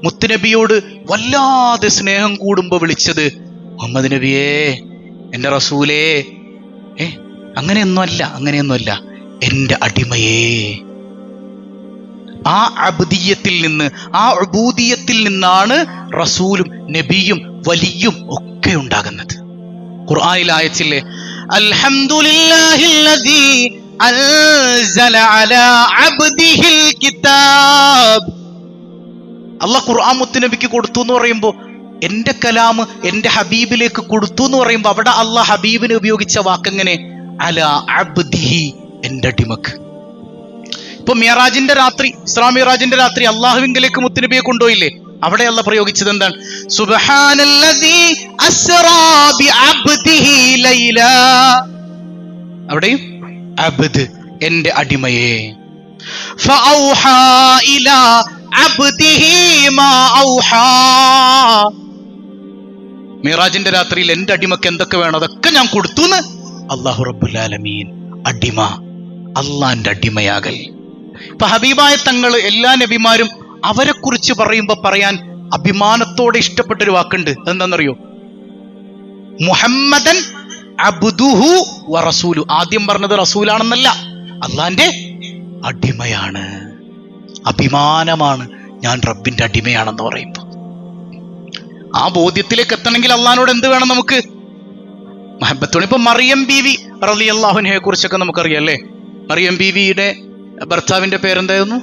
മുത്തുനബിയോട് വല്ലാതെ സ്നേഹം കൂടുമ്പോ വിളിച്ചത് മുഹമ്മദ് നബിയേ, എന്റെ റസൂലേ. അങ്ങനെയൊന്നുമല്ല, എന്റെ അടിമയേ. ആ അബ്ദിയത്തിൽ നിന്ന്, ആ ഉബൂദിയത്തിൽ നിന്നാണ് റസൂലും നബിയും വലിയും ഒക്കെ ഉണ്ടാകുന്നത്. ഖുർആനിൽ ആയത്തില്ലേ, അൽഹംദുലില്ലാഹില്ലദീ അൻസല അലാ അബ്ദിഹിൽ കിതാബ്. അല്ലാഹ് ഖുർആൻ മുത്തുനബിക്ക് കൊടുത്തു എന്ന് പറയുമ്പോ, എന്റെ കലാമ് എന്റെ ഹബീബിലേക്ക് കൊടുത്തു എന്ന് പറയുമ്പോ അവിടെ അല്ലാഹ് ഹബീബിനെ ഉപയോഗിച്ച വാക്കെങ്ങനെ? അലാ അബ്ദിഹി, എന്റെ അടിമക്ക്. ഇപ്പൊ മിഅറാജിന്റെ രാത്രി, ഇസ്രാ മിഅറാജിന്റെ രാത്രി അള്ളാഹുവിങ്കലേക്ക് മുത്തുനബിയെ കൊണ്ടുപോയില്ലേ? അവിടെ അല്ലാഹ് പ്രയോഗിച്ചത് എന്താണ്? സുബ്ഹാനല്ലദീ അസ്റാ ബിഅബ്ദിഹി ലൈലാ. അവിടെയും അബ്ദ്, എന്റെ അടിമയെ. ഫഔഹാ ഇലാ അബ്ദിഹി മാ ഔഹാ. മിഅറാജിന്റെ രാത്രിയിൽ എന്റെ അടിമക്ക് എന്തൊക്കെ വേണം അതൊക്കെ ഞാൻ കൊടുത്തു എന്ന് അല്ലാഹു റബ്ബുൽ ആലമീൻ. അടിമ, അള്ളാന്റെ അടിമയാകൽ. ഇപ്പൊ ഹബീബായ തങ്ങൾ, എല്ലാ നബിമാരും അവരെ കുറിച്ച് പറയുമ്പോ പറയാൻ അഭിമാനത്തോടെ ഇഷ്ടപ്പെട്ടൊരു വാക്കുണ്ട്. അതെന്താണെന്നറിയോ? മുഹമ്മദൻ അബ്ദുഹു വ റസൂലു. ആദ്യം പറഞ്ഞത് റസൂലാണെന്നല്ല, അള്ളാന്റെ അടിമയാണ്. അഭിമാനമാണ് ഞാൻ റബ്ബിന്റെ അടിമയാണെന്ന് പറയുമ്പോ. ആ ബോധ്യത്തിലേക്ക് എത്തണമെങ്കിൽ അള്ളഹാനോട് എന്ത് വേണം? നമുക്ക് മഹബത്തോടെ. ഇപ്പൊ മറിയം ബീവി റളിയല്ലാഹു അൻഹയെ കുറിച്ചൊക്കെ നമുക്കറിയാം അല്ലേ? മറിയം ബീവിയുടെ ഭർത്താവിന്റെ പേരെന്തായിരുന്നു?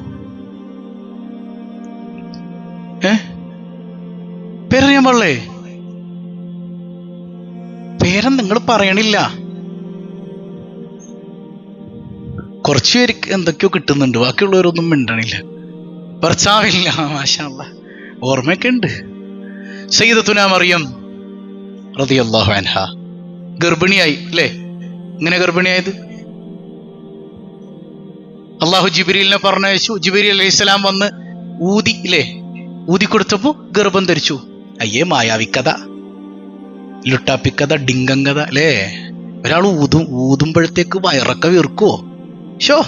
പേരറിയാൻ പാടില്ലേ? പേരൊന്നും നിങ്ങൾ പറയണില്ല. കുറച്ചു പേർക്ക് എന്തൊക്കെയോ കിട്ടുന്നുണ്ട്, ബാക്കിയുള്ളവരൊന്നും മിണ്ടണില്ല, പറച്ചാവില്ല. മാഷാ അല്ലാഹ്, ഓർമ്മയൊക്കെ ഉണ്ട്. സയ്യിദത്തുനാ മറിയം റളിയല്ലാഹു അൻഹ ഗർഭിണിയായി അല്ലേ? ഇങ്ങനെ ഗർഭിണിയായത് അള്ളാഹു ജിബ്രീലിനെ പറഞ്ഞയച്ചു. ജിബ്രീൽ അലൈഹിസ്സലാം വന്ന് ഊതി അല്ലേ? ഊതി കൊടുത്തപ്പോ ഗർഭം ധരിച്ചു. അയ്യേ മായാവിക്കഥ, ലുട്ടാപ്പിക്കഥ, ഡിങ്കങ്കഥ അല്ലേ? ഒരാൾ ഊതുമ്പോഴത്തേക്ക് വയറൊക്കെ വീർക്കുവോ? ഷോ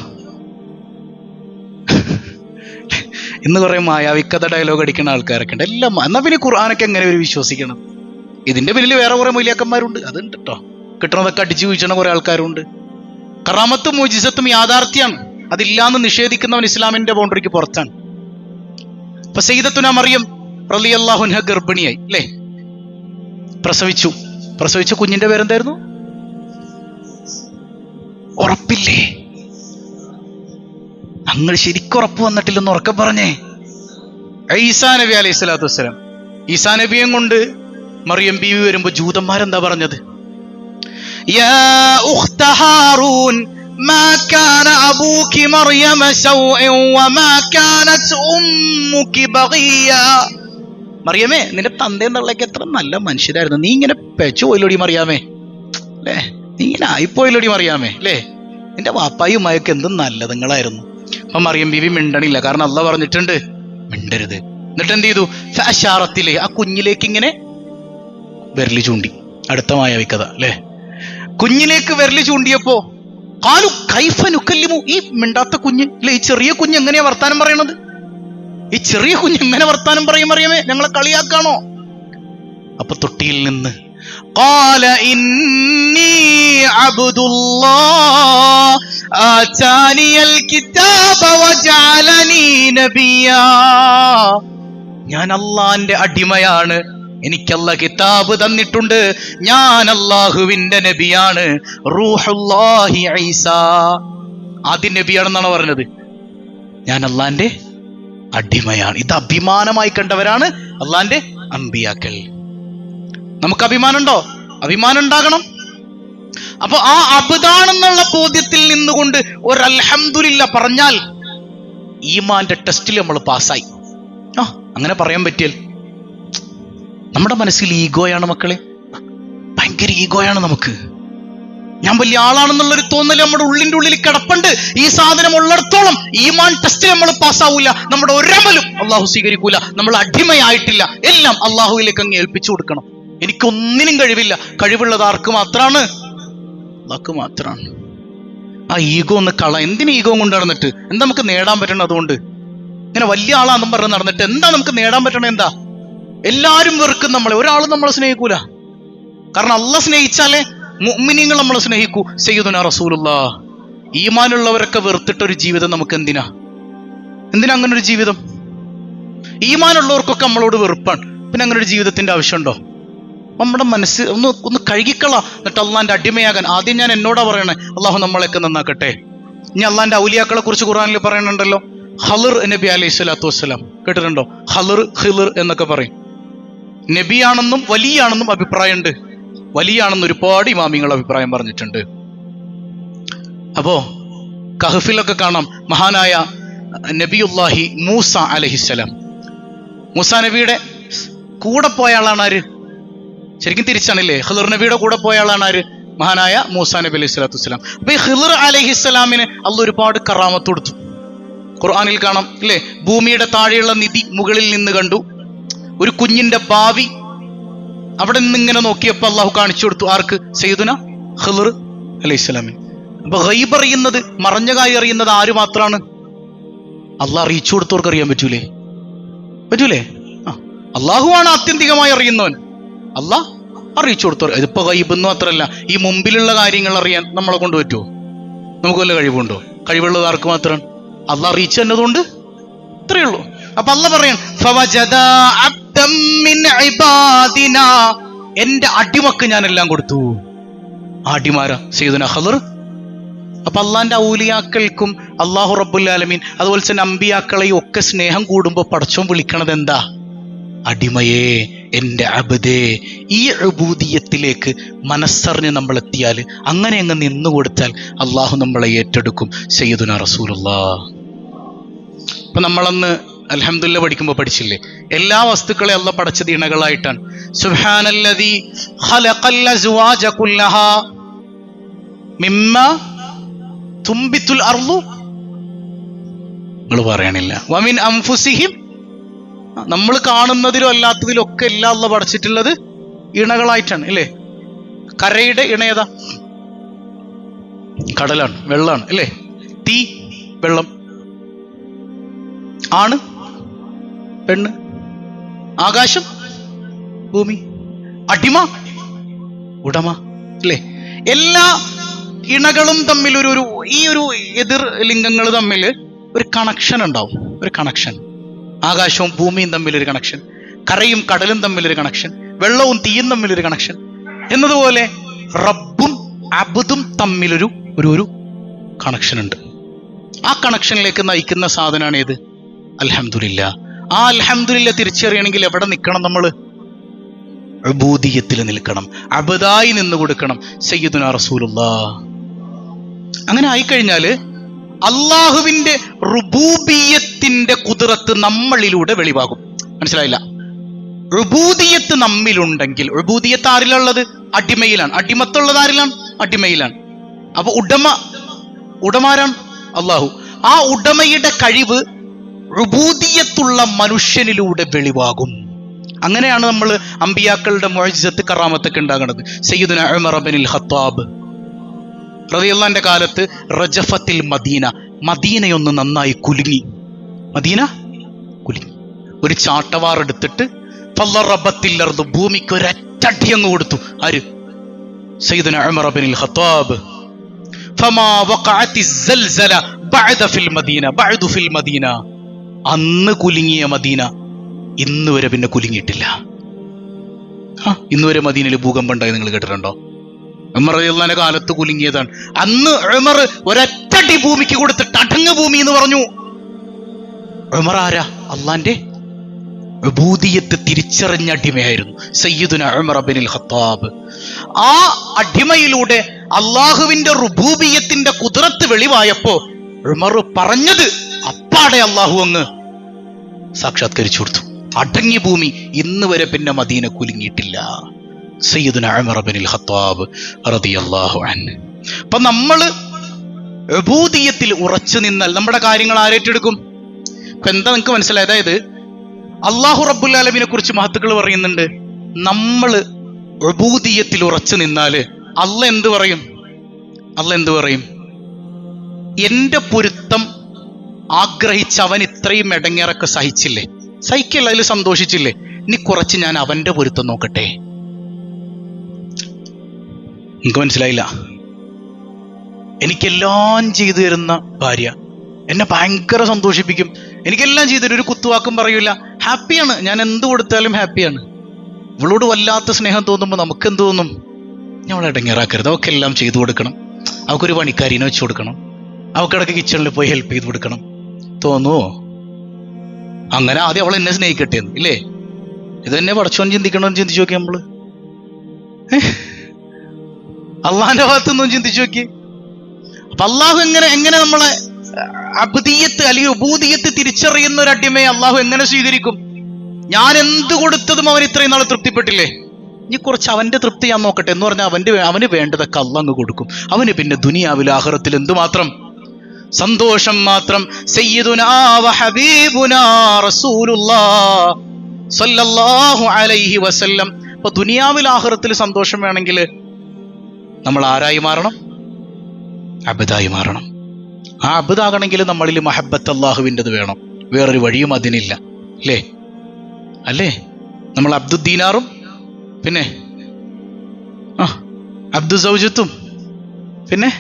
ഇന്ന് കുറെ മായാവിക്കഥ ഡയലോഗ് അടിക്കുന്ന ആൾക്കാരൊക്കെ ഉണ്ട്. എല്ലാം എന്നാ പിന്നെ ഖുർആനൊക്കെ എങ്ങനെ ഒരു വിശ്വസിക്കണം? ഇതിന്റെ പിന്നിൽ വേറെ കുറെ മൂല്യാക്കന്മാരുണ്ട്, അതുണ്ട് കേട്ടോ. കിട്ടണതൊക്കെ അടിച്ചു വീഴ്ചണ കുറെ ആൾക്കാരുണ്ട്. കറാമത്തും മുജിസത്തും യാഥാർത്ഥ്യമാണ്, അതില്ലാന്ന് നിഷേധിക്കുന്നവൻ ഇസ്ലാമിന്റെ ബൗണ്ടറിക്ക് പുറത്താണ്. അപ്പൊ സയ്യിദത്തുനാ മറിയം റളിയല്ലാഹു അൻഹ ഗർഭിണിയായി അല്ലേ? പ്രസവിച്ച കുഞ്ഞിന്റെ പേരെന്തായിരുന്നു? ഉറപ്പില്ലേ? നിങ്ങൾ ശരിക്കും ഉറപ്പ് വന്നിട്ടില്ലെന്ന് ഉറക്കെ പറഞ്ഞേ. ഈസാ നബി അലൈഹി സ്വലാത്തു വസ്സലാം. ഈസാ നബിയെ കൊണ്ട് മറിയം ബീവി വരുമ്പോ ജൂതന്മാരെന്താ പറഞ്ഞത്? യാ ഉഖ്ത ഹാറൂൻ മാ കാന അബൂകി മറിയമ സൗഅൻ വമാ കാനത് ഉമ്മുകി ബഗിയ. മറിയമേ, നിന്റെ തന്തയും തള്ളയൊക്കെ എത്ര നല്ല മനുഷ്യരായിരുന്നു, നീ ഇങ്ങനെ പെച്ചു പോയില്ലോടി മറിയാമേ അല്ലേ? നീ ഇങ്ങനെ ആയിപ്പോയില്ലോടി മറിയാമേ അല്ലേ? നിന്റെ വാപ്പായും ഉമ്മായൊക്കെ എന്തും നല്ലതുങ്ങളായിരുന്നു. അപ്പൊ മറിയം ബീവി മിണ്ടണില്ല, കാരണം അള്ളാഹ് പറഞ്ഞിട്ടുണ്ട് മിണ്ടരുത്. എന്നിട്ട് എന്ത് ചെയ്തു? ഫഅശാറത്തിലെ, ആ കുഞ്ഞിലേക്ക് ഇങ്ങനെ വിരല് ചൂണ്ടി. അടുത്ത മായാവിക്കഥ അല്ലേ? കുഞ്ഞിലേക്ക് വിരല് ചൂണ്ടിയപ്പോ ഖാലു കൈഫ നുകല്ലിമു, ഈ മിണ്ടാത്ത കുഞ്ഞ് അല്ലെ, ഈ ചെറിയ കുഞ്ഞ് എങ്ങനെയാ വർത്താനം പറയണത്? ഈ ചെറിയ കുഞ്ഞ് എങ്ങനെ വർത്താനം പറയും മറിയമേ? ഞങ്ങളെ കളിയാക്കാണോ? അപ്പൊ തൊട്ടിയിൽ നിന്ന് ഖാല ഇന്നി അബ്ദുല്ലാഹ് ആതാനിയൽ കിതാബ വജഅലനി നബിയാ, ഞാൻ അല്ലാഹുവിന്റെ അടിമയാണ്, എനിക്ക് അല്ലാഹ് കിതാബ് തന്നിട്ടുണ്ട്, ഞാൻ അല്ലാഹുവിന്റെ നബിയാണ്. റൂഹുല്ലാഹി ഈസാ, ആദ്യ നബിയാണെന്നാണ് പറഞ്ഞത്. ഞാൻ അല്ലാഹുവിന്റെ അടിമയാണ്. ഇത് അഭിമാനമായി കണ്ടവരാണ് അല്ലാഹുവിന്റെ അമ്പിയാക്കൾ. നമുക്ക് അഭിമാനം ഉണ്ടോ? അഭിമാനം ഉണ്ടാകണം. അപ്പൊ ആ അബ്ദാണെന്നുള്ള ബോധ്യത്തിൽ നിന്നുകൊണ്ട് ഒരു അൽഹംദുലില്ലാ പറഞ്ഞാൽ ഈമാന്റെ ടെസ്റ്റിൽ നമ്മൾ പാസ്സായി. അങ്ങനെ പറയാൻ പറ്റിയാൽ നമ്മുടെ മനസ്സിൽ ഈഗോയാണ് മക്കളെ, ഭയങ്കര ഈഗോയാണ് നമുക്ക്. ഞാൻ വലിയ ആളാണെന്നുള്ളൊരു തോന്നൽ നമ്മുടെ ഉള്ളിന്റെ ഉള്ളിൽ കിടപ്പുണ്ട്. ഈ സാധനം ഉള്ളിടത്തോളം ഈമാൻ ടെസ്റ്റിൽ നമ്മൾ പാസ്സാവൂല, നമ്മുടെ ഒരമലും അള്ളാഹു സ്വീകരിക്കൂല. നമ്മൾ അടിമയായിട്ടില്ല, എല്ലാം അള്ളാഹുവിലേക്ക് അങ്ങ് ഏൽപ്പിച്ചു കൊടുക്കണം. എനിക്കൊന്നിനും കഴിവില്ല, കഴിവുള്ളത് ആർക്ക് മാത്രമാണ്? അള്ളാഹ്ക്ക് മാത്രമാണ്. ആ ഈഗോ ഒന്ന് എന്തിനു ഈഗോ കൊണ്ട് നടന്നിട്ട് എന്താ നമുക്ക് നേടാൻ പറ്റണം? അതുകൊണ്ട് ഇങ്ങനെ വലിയ ആളാണെന്നും പറഞ്ഞ് നടന്നിട്ട് എന്താ നമുക്ക് നേടാൻ പറ്റണേ? എന്താ? എല്ലാരും വെറുക്കും നമ്മളെ, ഒരാളും നമ്മളെ സ്നേഹിക്കൂല. കാരണം അള്ളാഹ് സ്നേഹിച്ചാലേ മുഅ്മിനീങ്ങൾ നമ്മളെ സ്നേഹിക്കൂ. സയ്യിദുനാ റസൂലുള്ളാഹ്. ഈമാനുള്ളവരൊക്കെ വെറുത്തിട്ടൊരു ജീവിതം നമുക്ക് എന്തിനാ അങ്ങനെ ഒരു ജീവിതം? ഈമാനുള്ളവർക്കൊക്കെ നമ്മളോട് വെറുപ്പാണ്, പിന്നെ അങ്ങനെ ഒരു ജീവിതത്തിന്റെ ആവശ്യമുണ്ടോ? നമ്മുടെ മനസ്സ് ഒന്ന് കഴുകിക്കള, എന്നിട്ട് അള്ളാന്റെ അടിമയാകാൻ. ആദ്യം ഞാൻ എന്നോടാ പറയണേ, അള്ളാഹു നമ്മളെയൊക്കെ നന്നാക്കട്ടെ. ഇനി അള്ളാന്റെ ഔലിയാക്കളെ കുറിച്ച് ഖുർആനിൽ പറയുന്നുണ്ടല്ലോ. ഖളിർ നബി അലൈഹി സ്വലാത്തു വസ്സലാം കേട്ടിട്ടുണ്ടോ? ഖളിർ എന്നൊക്കെ പറയും. നബിയാണെന്നും വലിയാണെന്നും അഭിപ്രായമുണ്ട്. വലിയാണെന്ന് ഒരുപാട് ഇമാമിങ്ങൾ അഭിപ്രായം പറഞ്ഞിട്ടുണ്ട്. അപ്പോ കഹ്ഫിലൊക്കെ കാണാം മഹാനായ നബിയുല്ലാഹി മൂസ അലൈഹിസ്സലാം. മൂസാ നബിയുടെ കൂടെ പോയ ആളാണ് ആര്? ശരിക്കും തിരിച്ചാണില്ലേ? ഖളിർ നബിയുടെ കൂടെ പോയ ആളാണ് ആര്? മഹാനായ മൂസാ നബി അലൈഹി സ്വലാത്തു വസ്സലാം. അപ്പൊ ഈ ഖളിർ അലൈഹിസ്സലാമിന് അള്ളാഹ് ഒരുപാട് കറാമത്ത് കൊടുത്തു. ഖുർആനിൽ കാണാം ഇല്ലേ? ഭൂമിയുടെ താഴെയുള്ള നിധി മുകളിൽ നിന്ന് കണ്ടു. ഒരു കുഞ്ഞിന്റെ ഭാവി അവിടെ നിന്ന് ഇങ്ങനെ നോക്കിയപ്പോ അള്ളാഹു കാണിച്ചു കൊടുത്തു. ആർക്ക്? സയ്യിദുനാ ഖളിർ അലൈഹിസ്സലാമിന്. അപ്പൊ ഗൈബ് അറിയുന്നത്, മറഞ്ഞ കാര്യം അറിയുന്നത് ആര് മാത്രമാണ്? അള്ളാഹ് അറിയിച്ചു കൊടുത്തവർക്ക് അറിയാൻ പറ്റൂലേ? അള്ളാഹുവാണ് ആത്യന്തികമായി അറിയുന്നവൻ. അള്ളാഹ് അറിയിച്ചു കൊടുത്തവർ. ഇതിപ്പോ ഗൈബെന്ന് മാത്രമല്ല, ഈ മുമ്പിലുള്ള കാര്യങ്ങൾ അറിയാൻ നമ്മളെ കൊണ്ട് പറ്റുമോ? നമുക്ക് വല്ല കഴിവുണ്ടോ? കഴിവുള്ളത് ആർക്ക് മാത്രമാണ്? അള്ളാഹ് അറിയിച്ചു തന്നതുകൊണ്ട് ഇത്രയേ ഉള്ളൂ. അപ്പൊ അള്ളാഹ് പറയാൻ എന്റെ അടിമക്ക് ഞാൻ എല്ലാം കൊടുത്തു. അടിമാരാ സയ്യിദുനാ ഖളിർ. അപ്പൊ അള്ളാന്റെ ഔലിയാക്കൾക്കും അള്ളാഹു റബ്ബുൽ ആലമീൻ അതുപോലെ തന്നെ അമ്പിയാക്കളെയും ഒക്കെ സ്നേഹം കൂടുമ്പോ പടച്ചോൻ വിളിക്കണത് എന്താ? അടിമയേ, എൻ്റെ അബ്ദേ, ഈ ഉബൂദിയത്തിലേക്ക് മനസ്സറിഞ്ഞ് നമ്മൾ എത്തിയാൽ, അങ്ങനെ അങ്ങ് നിന്നുകൊടുത്താൽ അള്ളാഹു നമ്മളെ ഏറ്റെടുക്കും. സയ്യിദുനാ റസൂലുള്ളാഹ്. ഇപ്പൊ നമ്മളന്ന് അൽഹംദുലില്ലാ പഠിക്കുമ്പോൾ പഠിച്ചില്ലേ, എല്ലാ വസ്തുക്കളെ അള്ളാഹ് പടച്ചത് ഇണകളായിട്ടാണ്. സുബ്ഹാനല്ലദീ ഖലഖൽ അസ്വാജ കുല്ലഹാ മിമ്മാ തുംബിത്തുൽ അർളു. നിങ്ങൾ പറയണില്ല. വമിൻ അൻഫുസിഹിം, നമ്മൾ കാണുന്നതിലും അല്ലാത്തതിലും ഒക്കെ എല്ലാം അള്ളാഹ് പടച്ചിട്ടുള്ളത് ഇണകളായിട്ടാണ് അല്ലേ. കരയുടെ ഇണ ഏതാ? കടലാണ്, വെള്ളമാണ് അല്ലേ. തീ, വെള്ളം. ആണ്, പെണ്ണ്. ആകാശം, ഭൂമി. അടിമ, ഉടമ അല്ലേ. എല്ലാ ഇണകളും തമ്മിൽ ഈ ഒരു എതിർ ലിംഗങ്ങൾ തമ്മിൽ ഒരു കണക്ഷൻ ഉണ്ടാവും, ഒരു കണക്ഷൻ. ആകാശവും ഭൂമിയും തമ്മിലൊരു കണക്ഷൻ, കരയും കടലും തമ്മിലൊരു കണക്ഷൻ, വെള്ളവും തീയും തമ്മിലൊരു കണക്ഷൻ. എന്നതുപോലെ റബ്ബും അബ്ദും തമ്മിലൊരു ഒരു കണക്ഷൻ ഉണ്ട്. ആ കണക്ഷനിലേക്ക് നയിക്കുന്ന സാധനമാണ് ഏത്? അൽഹംദുലില്ലാ. ആ അൽഹംദുലില്ലാ തിരിച്ചറിയണമെങ്കിൽ എവിടെ നിൽക്കണം? നമ്മൾ ഉബൂദിയത്തിൽ നിൽക്കണം, അബ്ദായി നിന്ന് കൊടുക്കണം. സയ്യിദുനാ റസൂലുള്ളാഹ്. അങ്ങനെ ആയിക്കഴിഞ്ഞാല് അള്ളാഹുവിന്റെ റുബൂബിയത്തിന്റെ കുദ്റത്ത് നമ്മളിലൂടെ വെളിവാകും. മനസ്സിലായില്ല? ഉബൂദിയത്ത് നമ്മിലുണ്ടെങ്കിൽ, ഉബൂദിയത്ത് ആരിലുള്ളത്? അടിമയിലാണ്. അടിമത്തുള്ളത് ആരിലാണ്? അടിമയിലാണ്. അപ്പൊ ഉടമാരാണ് അള്ളാഹു. ആ ഉടമയുടെ കഴിവ് ഉബൂദിയത്തുള്ള മനുഷ്യനിലൂടെ വെളിവാകും. അങ്ങനെയാണ് നമ്മൾ അമ്പിയാക്കളുടെ മുഅ്ജിസത്ത് കറാമത്തൊക്കെ ഉണ്ടാകുന്നത്. സയ്യിദുനാ ഉമർ ഇബ്നുൽ ഖത്താബ് റളിയല്ലാഹുവിന്റെ കാലത്ത് റജഫത്തിൽ മദീനയൊന്ന് നന്നായി കുലുങ്ങി. മദീന കുലുങ്ങി. ഒരു ചാട്ടവാർ എടുത്തിട്ട് ഫളറബത്തില്ലർദ്, ഭൂമിക്ക് ഒരറ്റടി അങ്ങ് കൊടുത്തു. ആര്? സയ്യിദുനാ ഉമർ ഇബ്നുൽ ഖത്താബ്. ഫമാ വഖഅത്തി സൽസല ബഅദ ഫിൽ മദീന. അന്ന് കുലുങ്ങിയ മദീന ഇന്ന് വരെ പിന്നെ കുലുങ്ങിയിട്ടില്ല. ഇന്ന് വരെ മദീനയിൽ ഭൂകമ്പം ഉണ്ടായി നിങ്ങൾ കേട്ടിട്ടുണ്ടോ? ഉമർ റളിയല്ലാഹുവിന്റെ കാലത്ത് കുലുങ്ങിയതാണ്. അന്ന് ഉമർ ഒരറ്റടി ഭൂമിക്ക് കൊടുത്തിട്ട് അടങ്ങ് ഭൂമി എന്ന് പറഞ്ഞു. ഉമർ ആരാ? അള്ളാന്റെ ഉബൂദിയത്ത് തിരിച്ചറിഞ്ഞ അടിമയായിരുന്നു സയ്യിദുനാ ഉമർ ഇബ്നുൽ ഖത്താബ്. ആ അടിമയിലൂടെ അള്ളാഹുവിന്റെ റുബൂബിയത്തിന്റെ കുദ്റത്ത് വെളിവായപ്പോ ഉമർ പറഞ്ഞത് അപ്പാടെ അള്ളാഹു അങ്ങ് സാക്ഷാത്കരിച്ചു കൊടുത്തു. അടങ്ങിയ ഭൂമി ഇന്ന് വരെ പിന്നെ മദീന കുലുങ്ങിയിട്ടില്ല. സയ്യിദുനാ ഉമർ ഇബ്നുൽ ഖത്താബ് റളിയല്ലാഹു അൻഹു. അപ്പൊ നമ്മള് ഉബൂദിയത്തിൽ ഉറച്ചു നിന്നാൽ നമ്മുടെ കാര്യങ്ങൾ ആരേറ്റെടുക്കും? എന്താ നിങ്ങൾക്ക് മനസ്സിലായത്? അതായത് അല്ലാഹു റബ്ബുൽ ആലമീനെ കുറിച്ച് മഹത്തുക്കൾ പറയുന്നുണ്ട്, നമ്മള് ഉബൂദിയത്തിൽ ഉറച്ചു നിന്നാല് അള്ളാഹ് എന്ത് പറയും? എന്റെ പൊരുത്തം ആഗ്രഹിച്ച് അവൻ ഇത്രയും ഇടങ്ങേറൊക്കെ സഹിച്ചില്ലേ? സഹിക്കല്ല, അതിൽ സന്തോഷിച്ചില്ലേ? ഇനി കുറച്ച് ഞാൻ അവന്റെ പൊരുത്തം നോക്കട്ടെ. നിങ്ങൾക്ക് മനസ്സിലായില്ല? എനിക്കെല്ലാം ചെയ്തു തരുന്ന ഭാര്യ എന്നെ ഭയങ്കര സന്തോഷിപ്പിക്കും. എനിക്കെല്ലാം ചെയ്തു തരും, ഒരു കുത്തുവാക്കും പറയൂല. ഹാപ്പിയാണ്, ഞാൻ എന്ത് കൊടുത്താലും ഹാപ്പിയാണ്. ഇവളോട് വല്ലാത്ത സ്നേഹം തോന്നുമ്പോൾ നമുക്ക് എന്ത് തോന്നും? ഞങ്ങളെ ഇടങ്ങേറാക്കരുത്, അവൾക്ക് എല്ലാം ചെയ്തു കൊടുക്കണം, അവൾക്കൊരു പണിക്കാരിനെ വെച്ച് കൊടുക്കണം, അവൾക്കിടയ്ക്ക് കിച്ചണിൽ പോയി ഹെൽപ്പ് ചെയ്ത് കൊടുക്കണം തോന്നുവോ? അങ്ങനെ ആദ്യം അവൾ എന്നെ സ്നേഹിക്കട്ടെ എന്ന് ഇല്ലേ? ഇത് തന്നെ പടച്ചോൻ ചിന്തിക്കണമെന്ന് ചിന്തിച്ചു നോക്കി. നമ്മള് അള്ളാഹിന്റെ ഭാഗത്തുനിന്നും ചിന്തിച്ചു നോക്കി. അപ്പൊ അള്ളാഹു എങ്ങനെ നമ്മളെ അബ്ദിയത്ത് അല്ലെങ്കിൽ ഉബൂദിയത്ത് തിരിച്ചറിയുന്ന ഒരു അടിമയെ അള്ളാഹു എങ്ങനെ സ്വീകരിക്കും? ഞാൻ എന്ത് കൊടുത്തതും അവൻ ഇത്രയും നാൾ തൃപ്തിപ്പെട്ടില്ലേ, ഇനി കുറച്ച് അവന്റെ തൃപ്തി ഞാൻ നോക്കട്ടെ എന്ന് പറഞ്ഞാൽ അവന് വേണ്ടതൊക്കെ അള്ളാഹ് അങ്ങ് കൊടുക്കും. അവന് പിന്നെ ദുനിയാവിൽ ആഖിറത്തിൽ എന്തുമാത്രം സന്തോഷം മാത്രം. സയ്യിദുനാ വ ഹബീബുനാ റസൂലുള്ളാഹ് സ്വല്ലല്ലാഹു അലൈഹി വസല്ലം. അപ്പൊ ദുനിയാവിൽ ആഖിറത്തിൽ സന്തോഷം വേണമെങ്കിൽ നമ്മൾ ആരായി മാറണം? അബ്ദായി മാറണം. ആ അബ്ദാകണമെങ്കിൽ നമ്മളിൽ മഹബ്ബത്ത് അള്ളാഹുവിൻ്റെത് വേണം. വേറൊരു വഴിയും അതിനില്ല. അല്ലേ? നമ്മൾ അബ്ദുദ്ദീനാറും പിന്നെ അബ്ദു സൗജത്തും പിന്നെ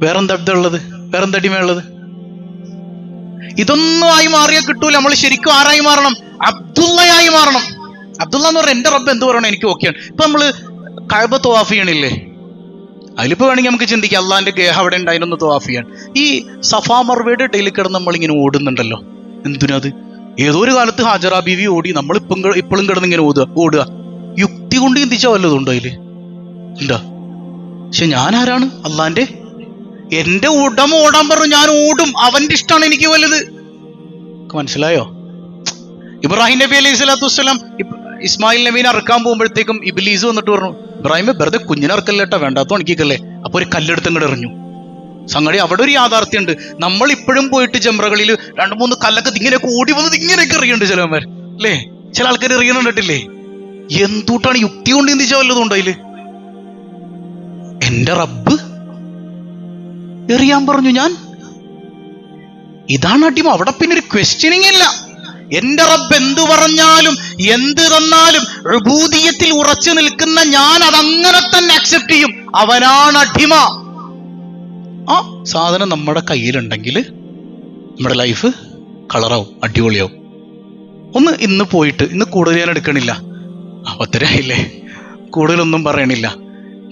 വേറെന്താ അബ്ദുള്ളത്? വേറെന്താ അടിമയുള്ളത്? ഇതൊന്നും ആയി മാറിയാൽ കിട്ടൂല. നമ്മൾ ശരിക്കും ആരായി മാറണം? അബ്ദുള്ളയായി മാറണം. അബ്ദുള്ള എന്ന് പറഞ്ഞാൽ എന്റെ റബ്ബ് എന്ത് പറയണം എനിക്ക് ഓക്കെയാണ്. ഇപ്പൊ നമ്മള് കഅബ തവാഫ് ചെയ്യണില്ലേ? അതിലിപ്പോ വേണമെങ്കിൽ നമുക്ക് ചിന്തിക്കാം, അള്ളാന്റെ ഗേഹ അവിടെ ഉണ്ടായിരുന്നൊന്ന് തവാഫ് ചെയ്യാൻ. ഈ സഫാ മർവയുടെ ഇടയിൽ കിടന്ന് നമ്മളിങ്ങനെ ഓടുന്നുണ്ടല്ലോ, എന്തിനത്? ഏതോ ഒരു കാലത്ത് ഹാജറ ബീവി ഓടി, നമ്മൾ ഇപ്പോഴും കിടന്ന് ഇങ്ങനെ ഓടുക. യുക്തി കൊണ്ട് ചിന്തിച്ചാ വല്ലതുണ്ടോ അതില്? എന്താ? പക്ഷെ ഞാൻ ആരാണ്? അള്ളാന്റെ എന്റെ ഉടമ ഓടാൻ പറഞ്ഞു, ഞാൻ ഓടും. അവന്റെ ഇഷ്ടമാണ് എനിക്ക് വലുത്. മനസ്സിലായോ? ഇബ്രാഹിം നബി അലൈഹി സ്വലാത്തു വസ്സലാം ഇസ്മായിൽ നബീനെ അറക്കാൻ പോകുമ്പോഴത്തേക്കും ഇബ്ലീസ് വന്നിട്ട് പറഞ്ഞു, ഇബ്രാഹിമെ വെറുതെ കുഞ്ഞിനെ അറക്കല്ലേട്ടാ, വേണ്ടാത്തോ എനിക്കല്ലേ. അപ്പൊ ഒരു കല്ലെടുത്ത് ഇങ്ങോട്ട് എറിഞ്ഞു. സംഗതി അവിടെ ഒരു യാഥാർത്ഥ്യമുണ്ട്. നമ്മൾ ഇപ്പോഴും പോയിട്ട് ജംറകളിൽ 2-3 കല്ലൊക്കെ ഇങ്ങനെയൊക്കെ ഓടി വന്നത് ഇങ്ങനെയൊക്കെ എറിയുന്നുണ്ട് ചിലവന്മാർ, അല്ലേ? ചില ആൾക്കാർ എറിയണിട്ടില്ലേ? എന്തുട്ടാണ് യുക്തി കൊണ്ട് ചിന്തിച്ചാൽ വല്ലതും അതില്? എന്റെ റബ്ബ് എറിയാൻ പറഞ്ഞു, ഞാൻ ഇതാണ് അടിമ. അവിടെ പിന്നെ ഒരു ക്വസ്റ്റ്യനിങ് ഇല്ല. എന്റെ റബ്ബ് എന്തു പറഞ്ഞാലും എന്ത് തന്നാലും ഉബൂദിയത്തിൽ ഉറച്ചു നിൽക്കുന്ന ഞാൻ അതങ്ങനെ തന്നെ അക്സെപ്റ്റ് ചെയ്യും. അവനാണ് അടിമ. ആ സാധനം നമ്മുടെ കയ്യിലുണ്ടെങ്കിൽ നമ്മുടെ ലൈഫ് കളറാവും, അടിപൊളിയാവും. ഒന്ന് ഇന്ന് പോയിട്ട്, ഇന്ന് കൂടുതൽ ഞാൻ എടുക്കണില്ല, 10 കൂടുതലൊന്നും പറയണില്ല.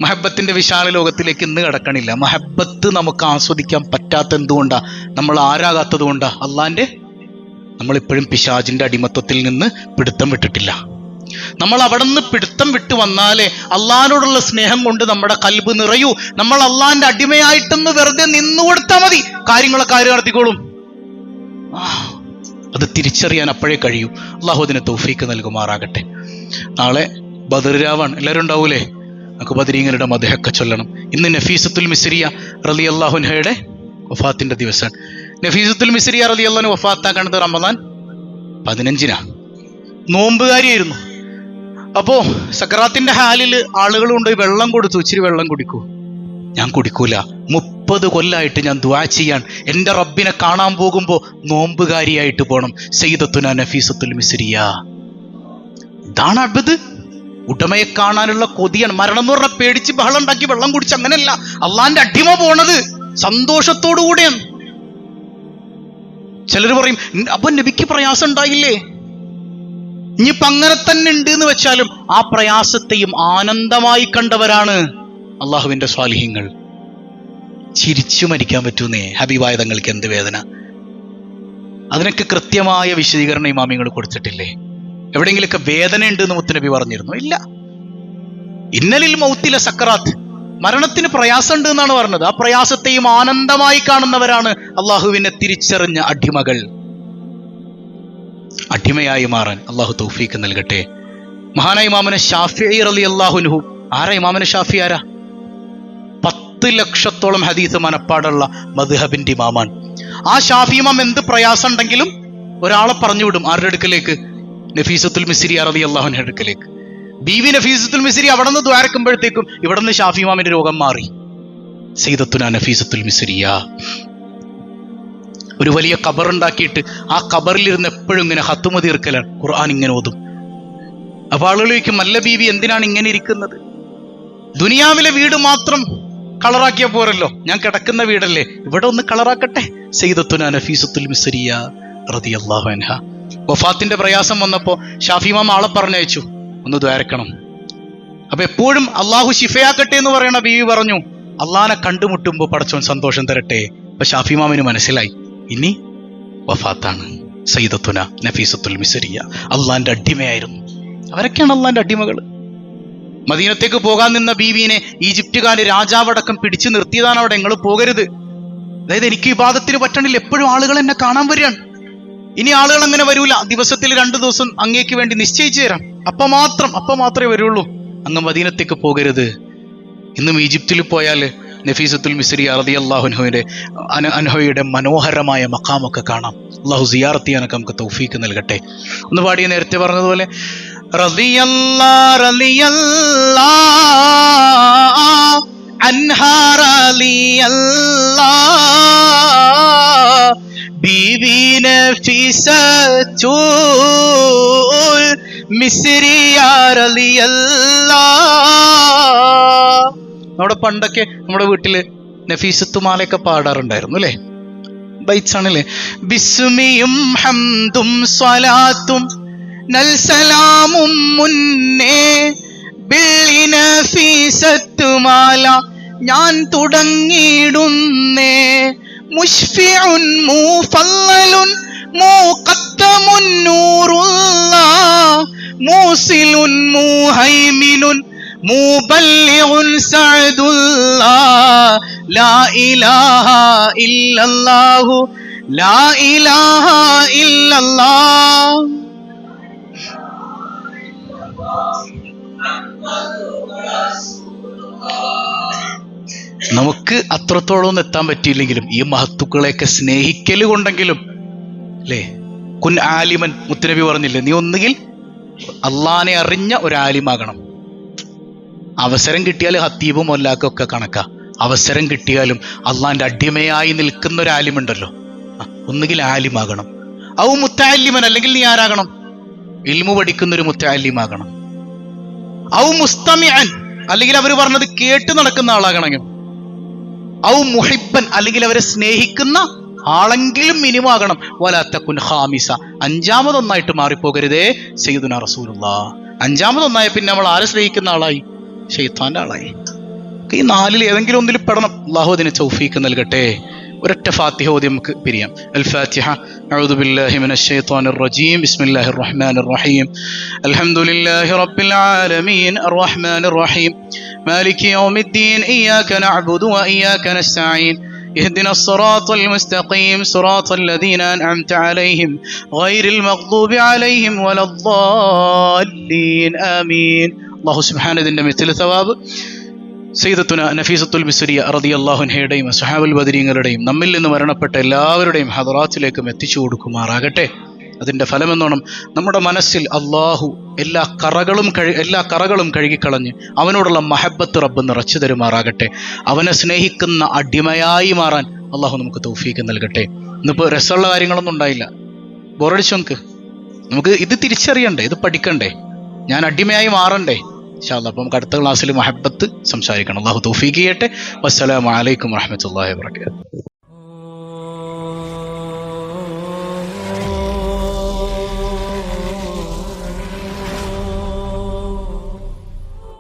മഹബത്തിന്റെ വിശാല ലോകത്തിലേക്ക് ഇന്ന് കിടക്കണില്ല. മഹബത്ത് നമുക്ക് ആസ്വദിക്കാൻ പറ്റാത്ത എന്തുകൊണ്ടാ? നമ്മൾ ആരാകാത്തത് കൊണ്ടാ. അള്ളാന്റെ നമ്മളിപ്പോഴും പിശാചിന്റെ അടിമത്വത്തിൽ നിന്ന് പിടുത്തം വിട്ടിട്ടില്ല. നമ്മൾ അവിടെ നിന്ന് പിടുത്തം വിട്ടു വന്നാലേ അള്ളാഹിനോടുള്ള സ്നേഹം കൊണ്ട് നമ്മുടെ കൽബ് നിറയൂ. നമ്മൾ അള്ളാഹിന്റെ അടിമയായിട്ടൊന്ന് വെറുതെ നിന്നു കൊടുത്താൽ മതി, കാര്യങ്ങളൊക്കെ ആര് നടത്തിക്കോളും. അത് തിരിച്ചറിയാൻ അപ്പോഴേ കഴിയൂ. അള്ളാഹു അതിന് തൗഫീക്ക് നൽകുമാറാകട്ടെ. നാളെ ബദർ രാവാണ്, എല്ലാവരും ഉണ്ടാവൂലേ? നമുക്ക് ബദരീങ്ങളുടെ മദ്ഹൊക്കെ ചൊല്ലണം. ഇന്ന് നഫീസത്തുൽ മിസ്രിയ റളിയല്ലാഹു അൻഹയുടെ വഫാത്തിന്റെ ദിവസമാണ്. നഫീസത്തുൽ മിസ്രിയ റളിയല്ലാഹു വഫാത്താക്കണത് റമദാൻ 15-നാ. നോമ്പുകാരിയായിരുന്നു. അപ്പോ സക്കറാത്തിന്റെ ഹാലിൽ ആളുകൾ കൊണ്ടുപോയി വെള്ളം കൊടുത്തു, ഇച്ചിരി വെള്ളം കുടിക്കൂ. ഞാൻ കുടിക്കൂല, 30 കൊല്ലായിട്ട് ഞാൻ ദുആ ചെയ്യാൻ, എന്റെ റബ്ബിനെ കാണാൻ പോകുമ്പോ നോമ്പുകാരിയായിട്ട് പോണം. സയ്യിദത്തുന നഫീസത്തുൽ മിസ്രിയ. ഇതാണ് അബ്ദ്. ഉടമയെ കാണാനുള്ള കൊതിയാണ്. മരണം എന്ന് പറഞ്ഞാൽ പേടിച്ച് ബഹളം ഉണ്ടാക്കി വെള്ളം കുടിച്ച് അങ്ങനെയല്ല. അള്ളാന്റെ അടിമ പോണത് സന്തോഷത്തോടു കൂടെയാണ്. ചിലർ പറയും, അപ്പൊ നബിക്ക് പ്രയാസം ഉണ്ടായില്ലേ? ഇനിയിപ്പൊ അങ്ങനെ തന്നെ ഉണ്ട് എന്ന് വെച്ചാലും ആ പ്രയാസത്തെയും ആനന്ദമായി കണ്ടവരാണ് അള്ളാഹുവിന്റെ സ്വാലിഹീങ്ങൾ. ചിരിച്ചു മരിക്കാൻ പറ്റൂന്നേ ഹബീബായ തങ്ങൾക്ക് എന്ത് വേദന! അതിനൊക്കെ കൃത്യമായ വിശദീകരണം ഇമാമിങ്ങൾ കൊടുത്തിട്ടില്ലേ? എവിടെയെങ്കിലൊക്കെ വേദന ഉണ്ട് എന്ന് മുത്തുനബി പറഞ്ഞിരുന്നു? ഇല്ല. ഇന്നലിൽ മൗത്തില സക്കറാത്ത്, മരണത്തിന് പ്രയാസം ഉണ്ട് എന്നാണ് പറഞ്ഞത്. ആ പ്രയാസത്തെയും ആനന്ദമായി കാണുന്നവരാണ് അള്ളാഹുവിനെ തിരിച്ചറിഞ്ഞ അടിമകൾ. അടിമയായി മാറാൻ അള്ളാഹു തൗഫീക്ക് നൽകട്ടെ. മഹാനായ ഇമാമുന ശാഫിഈ റളിയല്ലാഹു അൻഹു. ആരാ ഇമാമുന ഷാഫി? ആരാ? 10 ലക്ഷത്തോളം ഹദീസ് മനപ്പാടുള്ള മദ്ഹബിന്റെ ഇമാമാണ്. ആ ഷാഫി ഇമാം എന്ത് പ്രയാസം ഉണ്ടെങ്കിലും ഒരാളെ പറഞ്ഞു വിടും. ആരുടെ അടുക്കലേക്ക്? നഫീസത്തുൽ മിസ്രിയ റളിയല്ലാഹു അൻഹയുടെ അടുക്കലേക്ക്. ബീവി നഫീസത്തുൽ മിസ്രി അവിടെ നിന്ന് ദ്വാരക്കുമ്പോഴത്തേക്കും ഇവിടെ നിന്ന് ഷാഫി ഇമാമിന്റെ രോഗം മാറി. സയ്യിദത്തുന നഫീസത്തുൽ മിസ്രിയ. ഒരു വലിയ ഖബർ ഉണ്ടാക്കിയിട്ട് ആ ഖബറിലിരുന്ന് എപ്പോഴും ഇങ്ങനെ ഹത്തുമ തീർക്കലാണ്, ഖുർആൻ ഇങ്ങനെ ഓതും. അപ്പൊ ആളുകളിലേക്ക്, മല്ല ബീവി എന്തിനാണ് ഇങ്ങനെ ഇരിക്കുന്നത്? ദുനിയാവിലെ വീട് മാത്രം കളറാക്കിയ പോരല്ലോ, ഞാൻ കിടക്കുന്ന വീടല്ലേ, ഇവിടെ ഒന്ന് കളറാക്കട്ടെ. സയ്യിദത്തുന നഫീസത്തുൽ മിസ്രിയ റളിയല്ലാഹു അൻഹ. വഫാത്തിന്റെ പ്രയാസം വന്നപ്പോ ഷാഫി ഇമാം ആളെ പറഞ്ഞയച്ചു, ഒന്ന് ദ്വാരക്കണം. അപ്പൊ എപ്പോഴും അള്ളാഹു ശിഫയാക്കട്ടെ എന്ന് പറയണ ബീവി പറഞ്ഞു, അള്ളാഹിനെ കണ്ടുമുട്ടുമ്പോ പടച്ചോൻ സന്തോഷം തരട്ടെ. അപ്പൊ ഷാഫി ഇമാമിന് മനസ്സിലായി, ഇനി വഫാത്താണ്. സയ്യിദത്തുന നഫീസത്തുൽ മിസ്രിയ അള്ളാന്റെ അടിമയായിരുന്നു. അവരൊക്കെയാണ് അള്ളാന്റെ അടിമകൾ. മദീനത്തേക്ക് പോകാൻ നിന്ന ബീവിനെ ഈജിപ്തുകാര് രാജാവടക്കം പിടിച്ചു നിർത്തിയതാണ് അവിടെ. നിങ്ങൾ പോകരുത്, അതായത് എനിക്ക് ഇബാദത്തിന് പറ്റണില്ല, എപ്പോഴും ആളുകൾ എന്നെ കാണാൻ വരികയാണ്. ഇനി ആളുകൾ അങ്ങനെ വരൂല, ദിവസത്തിൽ 2 ദിവസം അങ്ങേക്ക് വേണ്ടി നിശ്ചയിച്ചു തരാം, അപ്പൊ മാത്രമേ വരുള്ളൂ. അങ്ങ് മദീനത്തേക്ക് പോകരുത്. ഇന്നും ഈജിപ്തിൽ പോയാൽ നഫീസത്തുൽ മിസ്രിയ റളിയല്ലാഹു അൻഹയുടെ മനോഹരമായ മഖാമൊക്കെ കാണാം. അള്ളാഹു സിയാറത്ത് ചെയ്യാനൊക്കെ നമുക്ക് തൗഫീക്ക് നൽകട്ടെ. ഒന്ന് പാടിയ നേരത്തെ പറഞ്ഞതുപോലെ, ബീവി നഫീസത്തുൽ മിസ്രിയ റളിയല്ലാഹ്. നമ്മുടെ പണ്ടൊക്കെ നമ്മുടെ വീട്ടില് നഫീസത്തുമാലയൊക്കെ പാടാറുണ്ടായിരുന്നു അല്ലേ? ബൈറ്റ്സ് ആണല്ലേ? ബിസ്മിയും ഹംദും സ്വലാത്തും നൽസലാമും മുന്നേ ബില്ലി നഫീസത്തുമാല ഞാൻ തുടങ്ങിയിടുന്നേ. മുഷ്ഫിഉൻ മുഫല്ലലുൻ മുഖദ്ദമുൻ നൂറുല്ലാഹ് മൂസിലുൻ മുഹൈമിനുൻ മുബല്ലിഉൻ സഅദുല്ലാഹ് ലാ ഇലാഹ ഇല്ലല്ലാഹു ലാ ഇലാഹ ഇല്ലല്ലാഹ്. നമുക്ക് അത്രത്തോളം ഒന്നും എത്താൻ പറ്റിയില്ലെങ്കിലും ഈ മഹത്തുക്കളെയൊക്കെ സ്നേഹിക്കൽ കൊണ്ടെങ്കിലും അല്ലേ, കുൻ ആലിമൻ മുത്തുനബി പറഞ്ഞില്ലേ, നീ ഒന്നുകിൽ അള്ളാനെ അറിഞ്ഞ ഒരു ആലിമാകണം. അവസരം കിട്ടിയാൽ ഹത്തീബും മൊല്ലാക്കൊക്കെ കണക്കാ. അവസരം കിട്ടിയാലും അള്ളാന്റെ അടിമയായി നിൽക്കുന്ന ഒരു ആലിമുണ്ടല്ലോ, ഒന്നുകിൽ ആലിമാകണം. ഔ മുത്തഅല്ലിമൻ, അല്ലെങ്കിൽ നീ ആരാകണം? ഇൽമു പഠിക്കുന്ന ഒരു മുത്തഅല്ലിമാകണം. ഔ മുസ്തമിഅൻ, അല്ലെങ്കിൽ അവർ പറഞ്ഞത് കേട്ട് നടക്കുന്ന ആളാകണമെങ്കിൽ. ഔ മുഹിബ്ബൻ, അല്ലെങ്കിൽ അവരെ സ്നേഹിക്കുന്ന ആളെങ്കിലും മിനിമം ആകണം. വലാ തകുൻ ഖാമിസ, അഞ്ചാമതൊന്നായിട്ട് മാറിപ്പോകരുതേ സയ്യിദുനാ റസൂലുള്ളാഹ്. അഞ്ചാമതൊന്നായ പിന്നെ നമ്മൾ ആരെ സ്നേഹിക്കുന്ന ആളായി? ശൈത്താന്റെ ആളായി. ഈ നാലിൽ ഏതെങ്കിലും ഒന്നിൽ പെടണം. അല്ലാഹു അതിന് തൗഫീഖ് നൽകട്ടെ. ഒരൊറ്റ ഫാത്തിഹ ഓതി നമുക്ക് പിരിയാം. അൽ ഫാത്തിഹ. അഊദു ബില്ലാഹി മിനശ് ശൈത്വാനിർ റജീം. ബിസ്മില്ലാഹിർ റഹ്മാനിർ റഹീം. അൽഹംദുലില്ലാഹി റബ്ബിൽ ആലമീൻ അർറഹ്മാനിർ റഹീം മാലികി യൗമിദ്ദീൻ ഇയ്യാക നഅ്ബുദു വ ഇയ്യാക നസ്തഈൻ اهدنا الصراط المستقيم صراط الذين أنعمت عليهم غير المغضوب عليهم ولا الضالين آمين. الله سبحانه ഇതിന്റെ മിഥില സവാബ് സയ്യിദത്തുന നഫീസത്തുൽ ബിസ്രിയ റളിയല്ലാഹു അൻഹയുടെയും സ്വഹാബുൽ ബദരീങ്ങളുടെയും നമ്മിൽ നിന്ന് മരണപ്പെട്ട എല്ലാവരുടെയും ഹദറാത്തിലേക്കും എത്തിച്ചു കൊടുക്കുമാറാകട്ടെ. അതിൻ്റെ ഫലമെന്നോണം നമ്മുടെ മനസ്സിൽ അള്ളാഹു എല്ലാ കറകളും കഴുകിക്കളഞ്ഞ് അവനോടുള്ള മഹബത്ത് റബ്ബ് നിറച്ചു തരുമാറാകട്ടെ. അവനെ സ്നേഹിക്കുന്ന അടിമയായി മാറാൻ അള്ളാഹു നമുക്ക് തൗഫീഖ് നൽകട്ടെ. ഇന്നിപ്പോൾ രസമുള്ള കാര്യങ്ങളൊന്നും ഉണ്ടായില്ല, ബോറടിച്ചു. നമുക്ക് ഇത് തിരിച്ചറിയണ്ടേ, ഇത് പഠിക്കണ്ടേ, ഞാൻ അടിമയായി മാറണ്ടേ. ഇൻഷാ അല്ലാഹ് അപ്പം നമുക്ക് അടുത്ത ക്ലാസ്സിൽ മഹബത്ത് സംസാരിക്കണം. അള്ളാഹു തൗഫീഖ് ചെയ്യട്ടെ. വസ്സലാമു അലൈക്കും വറഹ്മത്തുള്ളാഹി വബറകാതുഹു.